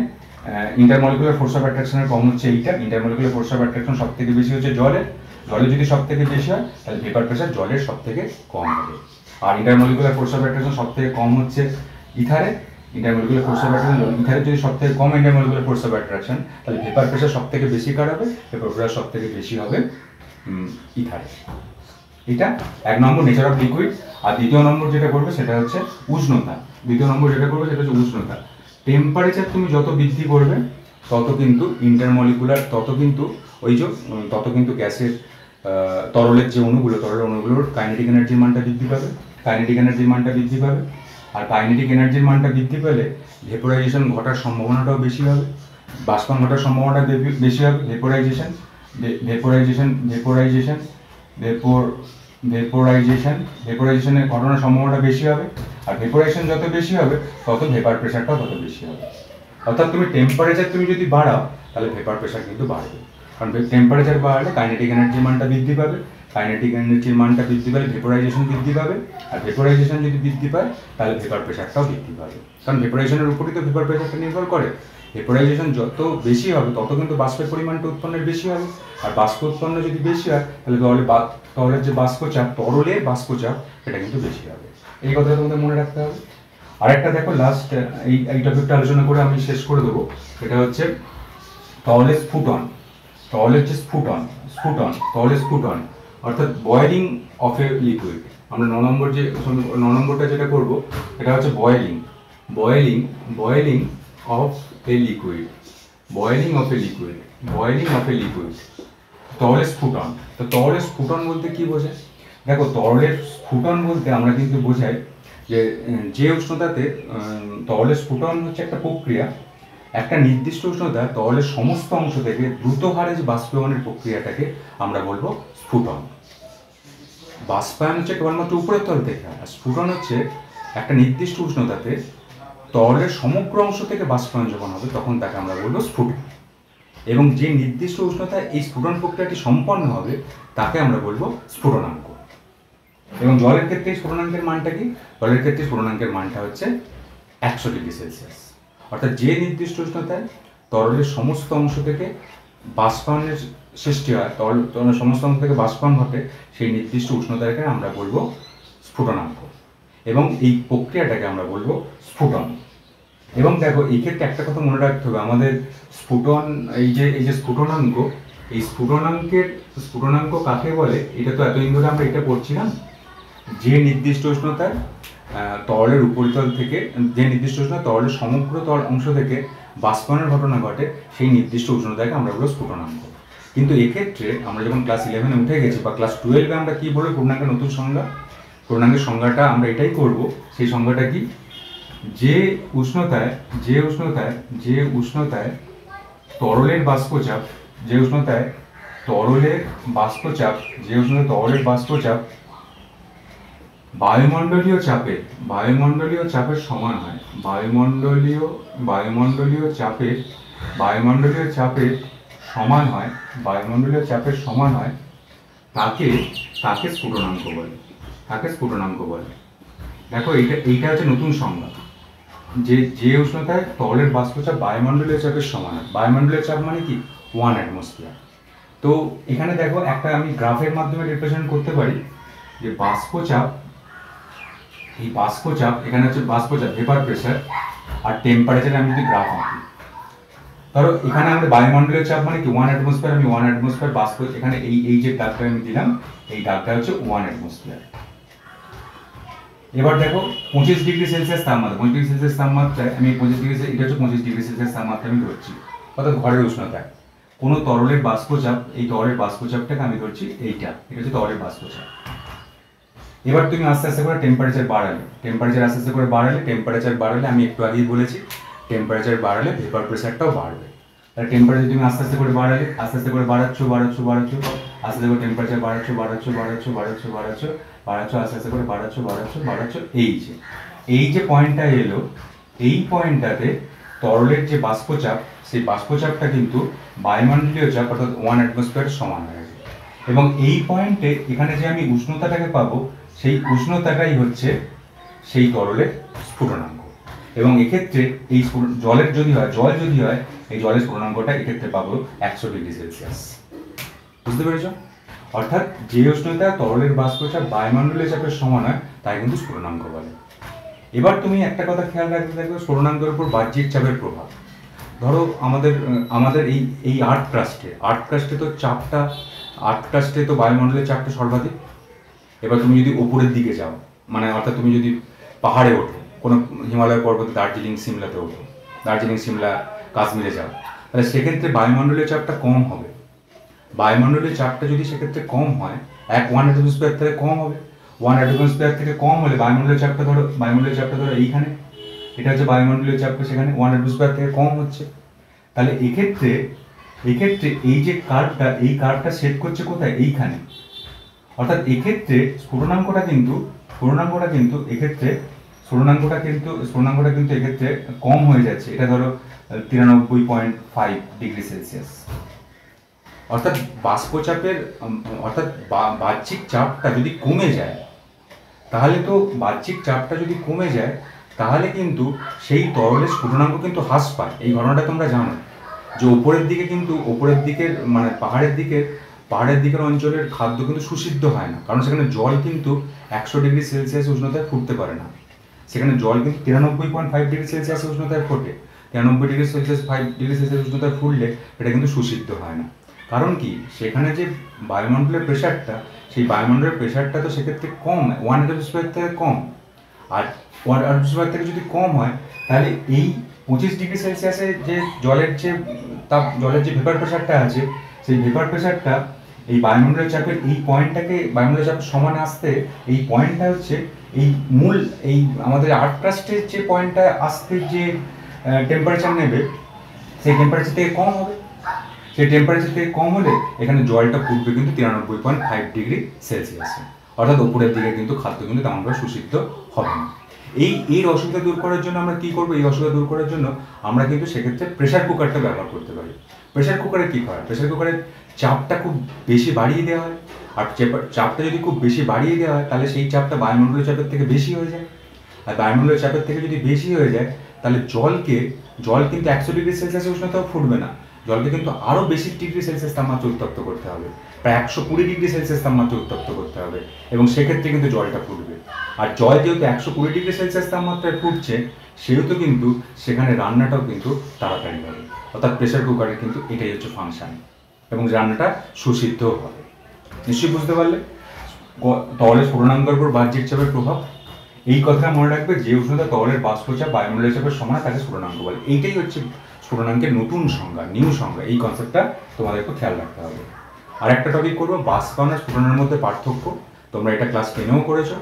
ইন্টারমলিকুলার ফোর্স অফ অ্যাট্রাকশনের কম হচ্ছে এইটা, ইন্টারমলিকুলার ফোর্স অফ অ্যাট্রাকশন সব থেকে বেশি হচ্ছে জলের যদি সব থেকে বেশি হয়, তাহলে ভেপার প্রেশার জলের সব থেকে কম হবে। আর ইন্টারমলিকুলার ফোর্স অফ অ্যাট্রাকশন সব থেকে কম হচ্ছে ইথারের, ইন্টারমলিকুলার ফোর্স অফ অ্যাট্রাকশন ইথারের যদি সব থেকে কম ইন্টারমলিকুলার ফোর্স অফ অ্যাট্রাকশন, তাহলে ভেপার প্রেশার সব থেকে বেশি কার হবে? ভেপার প্রেশার সব থেকে বেশি হবে ইথারের। এটা 1 নম্বর নেচার অফ লিকুইড। আর দ্বিতীয় নম্বর যেটা করবে সেটা হচ্ছে উষ্ণতা। টেম্পারেচার তুমি যত বৃদ্ধি করবে তত কিন্তু গ্যাসের তরলের অণুগুলোর কাইনেটিক এনার্জির মানটা বৃদ্ধি পাবে, আর কাইনেটিক এনার্জির মানটা বৃদ্ধি পেলে ভেপোরাইজেশন ঘটার সম্ভাবনাটাও বেশি হবে, বাষ্পায়ন ঘটার সম্ভাবনাটা বেশি হবে। ভেপোরাইজেশনের ঘটনার সম্ভাবনাটা বেশি হবে, আর ভেপোরাইজেশন যত বেশি হবে তত ভেপার প্রেশারটাও তত বেশি হবে। অর্থাৎ টেম্পারেচার যদি বাড়াও, তাহলে ভেপার প্রেশার কিন্তু বাড়বে, কারণ টেম্পারেচার বাড়লে কাইনেটিক এনার্জির মানটা বৃদ্ধি পাবে, ভেপোরাইজেশন বৃদ্ধি পাবে, আর ভেপোরাইজেশন যদি বৃদ্ধি পায় তাহলে ভেপার প্রেশারটাও বৃদ্ধি পাবে, কারণ ভেপোরাইজেশনের উপরই তো ভেপার প্রেশারটা নির্ভর করে। ভেপোরাইজেশন যত বেশি হবে তত কিন্তু বাষ্পের পরিমাণটা উৎপন্নের বেশি হবে, আর বাষ্প উৎপন্ন যদি বেশি হয় তাহলে তরলের যে বাষ্পচাপ সেটা কিন্তু বেশি হবে। এই কথাটা তোমাদের মনে রাখতে হবে। আরেকটা দেখো, লাস্ট এই টপিকটা আলোচনা করে আমি শেষ করে দেবো। এটা হচ্ছে তরলের স্ফুটন, অর্থাৎ বয়েলিং অফ এ লিকুইড। আমরা 9 নম্বরটা যেটা করবো এটা হচ্ছে বয়েলিং অফ এ লিকুইড। তরলের স্ফুটন। তো তরলের স্ফুটন বলতে কি বোঝায়? দেখো তরলের স্ফুটন বলতে আমরা কিন্তু বোঝাই যে উষ্ণতাতে তরলের স্ফুটন হচ্ছে একটা প্রক্রিয়া, একটা নির্দিষ্ট উষ্ণতা তরলের সমস্ত অংশ থেকে দ্রুত হারে যে বাষ্পায়নের প্রক্রিয়াটাকে আমরা বলবো স্ফুটন। বাষ্পায়ন হচ্ছে কেবলমাত্র উপরের তল থেকে, আর স্ফুটন হচ্ছে একটা নির্দিষ্ট উষ্ণতাতে তরলের সমগ্র অংশ থেকে বাষ্পায়ন যখন হবে তখন তাকে আমরা বলবো স্ফুটন। এবং যে নির্দিষ্ট উষ্ণতায় এই স্ফুটন প্রক্রিয়াটি সম্পন্ন হবে তাকে আমরা বলবো স্ফুটনাঙ্ক। এবং জলের ক্ষেত্রে স্ফুটনাঙ্কের মানটা কি? জলের ক্ষেত্রে স্ফুটনাঙ্কের মানটা হচ্ছে 100 ডিগ্রি সেলসিয়াস। অর্থাৎ যে নির্দিষ্ট উষ্ণতায় তরলের সমস্ত অংশ থেকে বাষ্পায়নের সৃষ্টি হয়, তরলের সমস্ত অংশ থেকে বাষ্পায়ন ঘটে, সেই নির্দিষ্ট উষ্ণতাকে আমরা বলবো স্ফুটনাঙ্ক। এবং এই প্রক্রিয়াটাকে আমরা বলবো স্ফুটন। এবং দেখো এই ক্ষেত্রে একটা কথা মনে রাখতে হবে, আমাদের স্ফুটন এই যে স্ফুটনাঙ্ক, এই স্ফুটনাঙ্ক কাকে বলে এটা তো এতদিন ধরে আমরা এটা পড়ছিলাম, যে নির্দিষ্ট উষ্ণতায় তরলের উপরিতল থেকে, যে নির্দিষ্ট উষ্ণতা তরলের সমগ্র তল অংশ থেকে বাষ্পায়নের ঘটনা ঘটে, সেই নির্দিষ্ট উষ্ণতাকে আমরা বলবো স্ফুটনাঙ্ক। কিন্তু এক্ষেত্রে আমরা যখন ক্লাস 11-এ উঠে গেছি বা ক্লাস 12-এ আমরা কি বলবো পূর্ণাঙ্কের নতুন সংজ্ঞা, পূর্ণাঙ্কের সংজ্ঞাটা আমরা এটাই করব। সেই সংজ্ঞাটা কি? যে উষ্ণতায় তরলের বাষ্পচাপ, যে উষ্ণতায় তরলের বাষ্পচাপ বায়ুমণ্ডলীয় চাপের সমান হয়, বায়ুমণ্ডলীয় চাপের সমান হয়, তাকে স্ফুটনাঙ্ক বলে। দেখো এইটা হচ্ছে নতুন সংজ্ঞা, যে উষ্ণতায় তরলের বাষ্পচাপ বায়ুমণ্ডলীয় চাপের সমান হয়। বায়ুমণ্ডলীয় চাপ মানে কি? 1 অ্যাটমসফিয়ার। তো এখানে দেখো একটা আমি গ্রাফের মাধ্যমে রিপ্রেজেন্ট করতে পারি যে বাষ্পচাপ এখানে হচ্ছে বাষ্পচাপ, ভেপার প্রেসার, আর টেম্পারেচার আমি যদি গ্রাফ আঁকি, ধরো এখানে আমাদের বায়ুমণ্ডলীয় চাপ মানে কি 1 অ্যাটমসফিয়ার, আমি 1 অ্যাটমসফিয়ার বাষ্প, এখানে এই যে দাগটা আমি দিলাম, এই দাগটা হচ্ছে 1 অ্যাটমসফিয়ার। এবার দেখো 25 ডিগ্রি সেলসিয়াস তাপমাত্রায় আমি 25 ডিগ্রি, এটা হচ্ছে 25 ডিগ্রি সেলসিয়াস তাপমাত্রা আমি ধরছি, অর্থাৎ ঘরের উষ্ণতায় কোনো তরলের বাষ্পচাপ, এই তরলের বাষ্পচাপটাকে আমি ধরছি এটা হচ্ছে তরলের বাষ্পচাপ। এবার তুমি আস্তে আস্তে করে টেম্পারেচার বাড়ালে, আমি একটু আগেই বলেছি টেম্পারেচার বাড়ালে ভেপার প্রেসারটাও বাড়বে। তাহলে টেম্পারেচার তুমি আস্তে আস্তে করে বাড়াচ্ছ, আস্তে করে টেম্পারেচার বাড়াচ্ছ, আস্তে আস্তে করে বাড়াচ্ছ, এই যে পয়েন্টটা এলো, এই পয়েন্টটাতে তরলের যে বাষ্পচাপ, সেই বাষ্পচাপটা কিন্তু বায়ুমণ্ডলীয় চাপ অর্থাৎ 1 অ্যাটমসফিয়ারের সমান হয়ে যাবে। এবং এই পয়েন্টে এখানে যে আমি উষ্ণতাটাকে পাবো, সেই উষ্ণতাটাই হচ্ছে সেই তরলের স্ফুটনাঙ্ক। এবং এক্ষেত্রে এই জল যদি হয় এই জলের স্ফুটনাঙ্কটা এক্ষেত্রে পাবো 100 ডিগ্রি সেলসিয়াস। বুঝতে পেরেছ? অর্থাৎ যে উষ্ণতা তরলের বাষ্পচাপ বায়ুমণ্ডলীয় চাপের সমান হয় তাই কিন্তু স্ফুটনাঙ্ক বলে। এবার তুমি একটা কথা খেয়াল রাখতে থাকবে, স্ফুটনাঙ্কের উপর বাহ্যিক চাপের প্রভাব। ধরো আমাদের এই আর্থ ক্রাস্টে তো চাপটা, তো বায়ুমণ্ডলের চাপটা সর্বাধিক। এবার তুমি যদি উপরের দিকে যাও, মানে অর্থাৎ তুমি যদি পাহাড়ে ওঠো, কোনো হিমালয় পর্বতে, দার্জিলিং সিমলা কাশ্মীরে যাও, তাহলে সেক্ষেত্রে বায়ুমণ্ডলীয় চাপটা কম হবে। বায়ুমণ্ডলীয় চাপটা যদি সেক্ষেত্রে কম হয়, 1 অ্যাটমসফিয়ার থেকে কম হবে। 1 অ্যাটমসফিয়ার থেকে কম হলে বায়ুমণ্ডলীয় চাপটা ধরো এইখানে, এটা হচ্ছে বায়ুমণ্ডলীয় চাপটা, সেখানে 1 অ্যাটমসফিয়ার থেকে কম হচ্ছে। তাহলে এক্ষেত্রে এই যে কার্ভটা সেট করছে কোথায়? এইখানে। অর্থাৎ এক্ষেত্রে স্ফুটনাঙ্কটা কিন্তু এক্ষেত্রে কম হয়ে যাচ্ছে। এটা ধরো 93.5 ডিগ্রি সেলসিয়াস। অর্থাৎ বাহ্যিক চাপটা যদি কমে যায়, তাহলে কিন্তু সেই তরলের স্ফুটনাঙ্ক কিন্তু হ্রাস পায়। এই ঘটনাটা তোমরা জানো যে উপরের দিকের মানে পাহাড়ের দিকের অঞ্চলের খাদ্য কিন্তু সুসিদ্ধ হয় না, কারণ সেখানে জল কিন্তু 100 ডিগ্রি সেলসিয়াস উষ্ণতায় ফুটতে পারে না। সেখানে জল কিন্তু 93.5 ডিগ্রি সেলসিয়াস উষ্ণতায় ফোটে। 93 ডিগ্রি সেলসিয়াস 5 ডিগ্রি সেলসিয়াস উষ্ণতায় ফুটলে এটা কিন্তু সুসিদ্ধ হয় না। কারণ কি? সেখানে যে বায়ুমণ্ডলের প্রেশারটা, সেই বায়ুমণ্ডলের প্রেশারটা তো সেক্ষেত্রে কম, 1 অ্যাটমসফিয়ার থেকে কম। আর 1 অ্যাটমসফিয়ার থেকে যদি কম হয়, তাহলে এই 25 ডিগ্রি সেলসিয়াসে যে জলের যে ভেপার প্রেশারটা আছে, সেই ভেপার প্রেশারটা এই বায়ুমণ্ডলীয় চাপের এই পয়েন্টটাকে, বায়ুমণ্ডলীয় চাপের সমানে আসতে এই পয়েন্টটা হচ্ছে এই আমাদের আর্থ ক্রাস্টের যে পয়েন্টটা আসতে যে টেম্পারেচার নেবে, সেই টেম্পারেচার থেকে কম হবে। সেই টেম্পারেচার থেকে কম হলে এখানে জলটা ফুটবে কিন্তু 93.5 ডিগ্রি সেলসিয়াসে। অর্থাৎ উপরের দিকে কিন্তু খাদ্য কিন্তু তেমনভাবে সুসিদ্ধ হবে না। এর অসুবিধা দূর করার জন্য আমরা কী করবো? এই অসুবিধা দূর করার জন্য আমরা কিন্তু সেক্ষেত্রে প্রেশার কুকারটা ব্যবহার করতে পারি। প্রেশার কুকারে কী হয়? প্রেশার কুকারের চাপটা খুব বেশি বাড়িয়ে দেওয়া হয়, আর চাপটা যদি খুব বেশি বাড়িয়ে দেওয়া হয় তাহলে সেই চাপটা বায়ুমণ্ডলীয় চাপের থেকে বেশি হয়ে যায়, আর বায়ুমণ্ডলীয় চাপের থেকে যদি বেশি হয়ে যায় তাহলে জল কিন্তু 100°C উষ্ণতাও ফুটবে না, জলকে কিন্তু আরও বেশি ডিগ্রি সেলসিয়াস তাপমাত্রা উত্তপ্ত করতে হবে, প্রায় 120°C তাপমাত্রা উত্তপ্ত করতে হবে, এবং সেক্ষেত্রে কিন্তু জলটা ফুটবে। আর জল যেহেতু 120°C তাপমাত্রায় ফুটছে, সেহেতু কিন্তু সেখানে রান্নাটাও কিন্তু তাড়াতাড়ি হবে। অর্থাৎ প্রেশার কুকারের কিন্তু এটাই হচ্ছে ফাংশন, এবং রান্নাটা সুসিদ্ধও হবে। নিশ্চয়ই বুঝতে পারলে তরলের স্ফুটনাঙ্কের উপর বাহ্যিক চাপের প্রভাব। এই কথা মনে রাখবে, যে উষ্ণতা তরলের বাষ্পচাপ বায়ুমণ্ডলীয় চাপের সমান তাকে স্ফুটনাঙ্ক বলে। এইটাই হচ্ছে স্ফুটনাঙ্কের নতুন সংজ্ঞা, নিউ সংজ্ঞা। এই কনসেপ্টটা তোমাদের একটু খেয়াল রাখতে হবে। আর একটা টপিক করবো, বাষ্পায়ন আর স্ফুটনের মধ্যে পার্থক্য। তোমরা এটা ক্লাস 10-এও করেছো।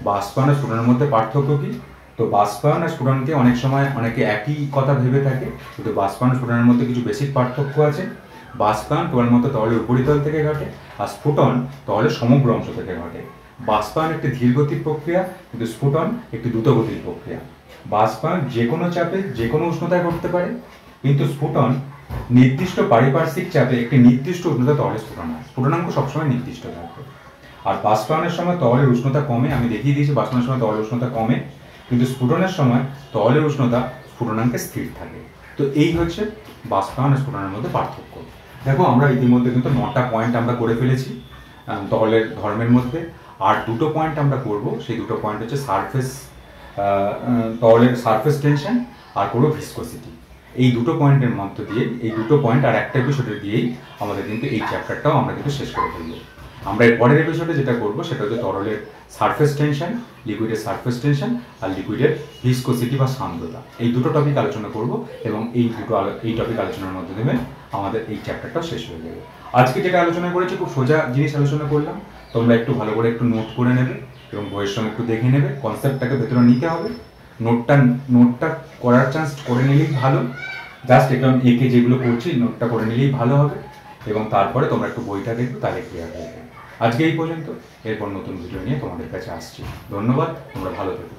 বাষ্পায়ন আর স্ফুটনের মধ্যে পার্থক্য কি? তো বাষ্পায়ন আর স্ফুটনকে অনেক সময় অনেকে একই কথা ভেবে থাকে, কিন্তু বাষ্পায়ন স্ফুটনের মধ্যে কিছু বেসিক পার্থক্য আছে। বাষ্পায়ন কেবলমাত্র তরলের উপরিতল থেকে ঘটে, আর স্ফুটন তরলের সমগ্র অংশ থেকে ঘটে। বাষ্পায়ন একটি ধীরগতির প্রক্রিয়া, কিন্তু স্ফুটন একটি দ্রুতগতির প্রক্রিয়া। বাষ্পায়ন যে কোনো চাপে যে কোনো উষ্ণতায় ঘটতে পারে, কিন্তু স্ফুটন নির্দিষ্ট পারিপার্শ্বিক চাপে একটি নির্দিষ্ট উষ্ণতা তরলে স্ফুটন হয়। স্ফুটনাঙ্ক সবসময় নির্দিষ্ট থাকবে। আর বাষ্পায়নের সময় তরলের উষ্ণতা কমে, আমি দেখিয়ে দিয়েছি বাষ্পায়নের সময় তরলের উষ্ণতা কমে, কিন্তু স্ফুটনের সময় তরলের উষ্ণতা স্ফুটনাঙ্কে স্থির থাকে। তো এই হচ্ছে বাষ্পায়ন আর স্ফুটনের মধ্যে পার্থক্য। দেখো, আমরা ইতিমধ্যে কিন্তু 9টা পয়েন্ট আমরা করে ফেলেছি তরলের ধর্মের মধ্যে। আর 2টো পয়েন্ট আমরা করব, সেই 2টো পয়েন্ট হচ্ছে তরলের সারফেস টেনশন আর করবো ভিসকোসিটি। এই 2টো পয়েন্টের মধ্য দিয়ে, এই 2টো পয়েন্ট আর একটা এপিসোডে দিয়েই আমাদের কিন্তু এই চ্যাপ্টারটাও আমরা কিন্তু শেষ করে ফেলবো। আমরা এর পরের এপিসোডে যেটা করবো সেটা হচ্ছে তরলের সারফেস টেনশন, লিকুইডের সারফেস টেনশন আর লিকুইডের ভিসকোসিটি বা সান্দ্রতা। এই 2টো টপিক আলোচনা করব, এবং এই টপিক আলোচনার মধ্যে দিয়ে আমাদের এই চ্যাপ্টারটাও শেষ হয়ে যাবে। আজকে যেটা আলোচনা করেছি খুব সোজা জিনিস আলোচনা করলাম। তোমরা একটু ভালো করে একটু নোট করে নেবে, এবং বইয়ের সঙ্গে একটু দেখে নেবে। কনসেপ্টটাকে ভেতরে নিতে হবে। নোটটা করার চান্স করে নিলেই ভালো। জাস্ট একদম একে যেগুলো করছি নোটটা করে নিলেই ভালো হবে, এবং তারপরে তোমরা একটু বইটা দেখবে, তাহলে ক্লিয়ার হয়ে যাবে। আজকে এই পর্যন্ত, এরপর নতুন ভিডিও নিয়ে তোমাদের কাছে আসছি। ধন্যবাদ, তোমরা ভালো থেকো।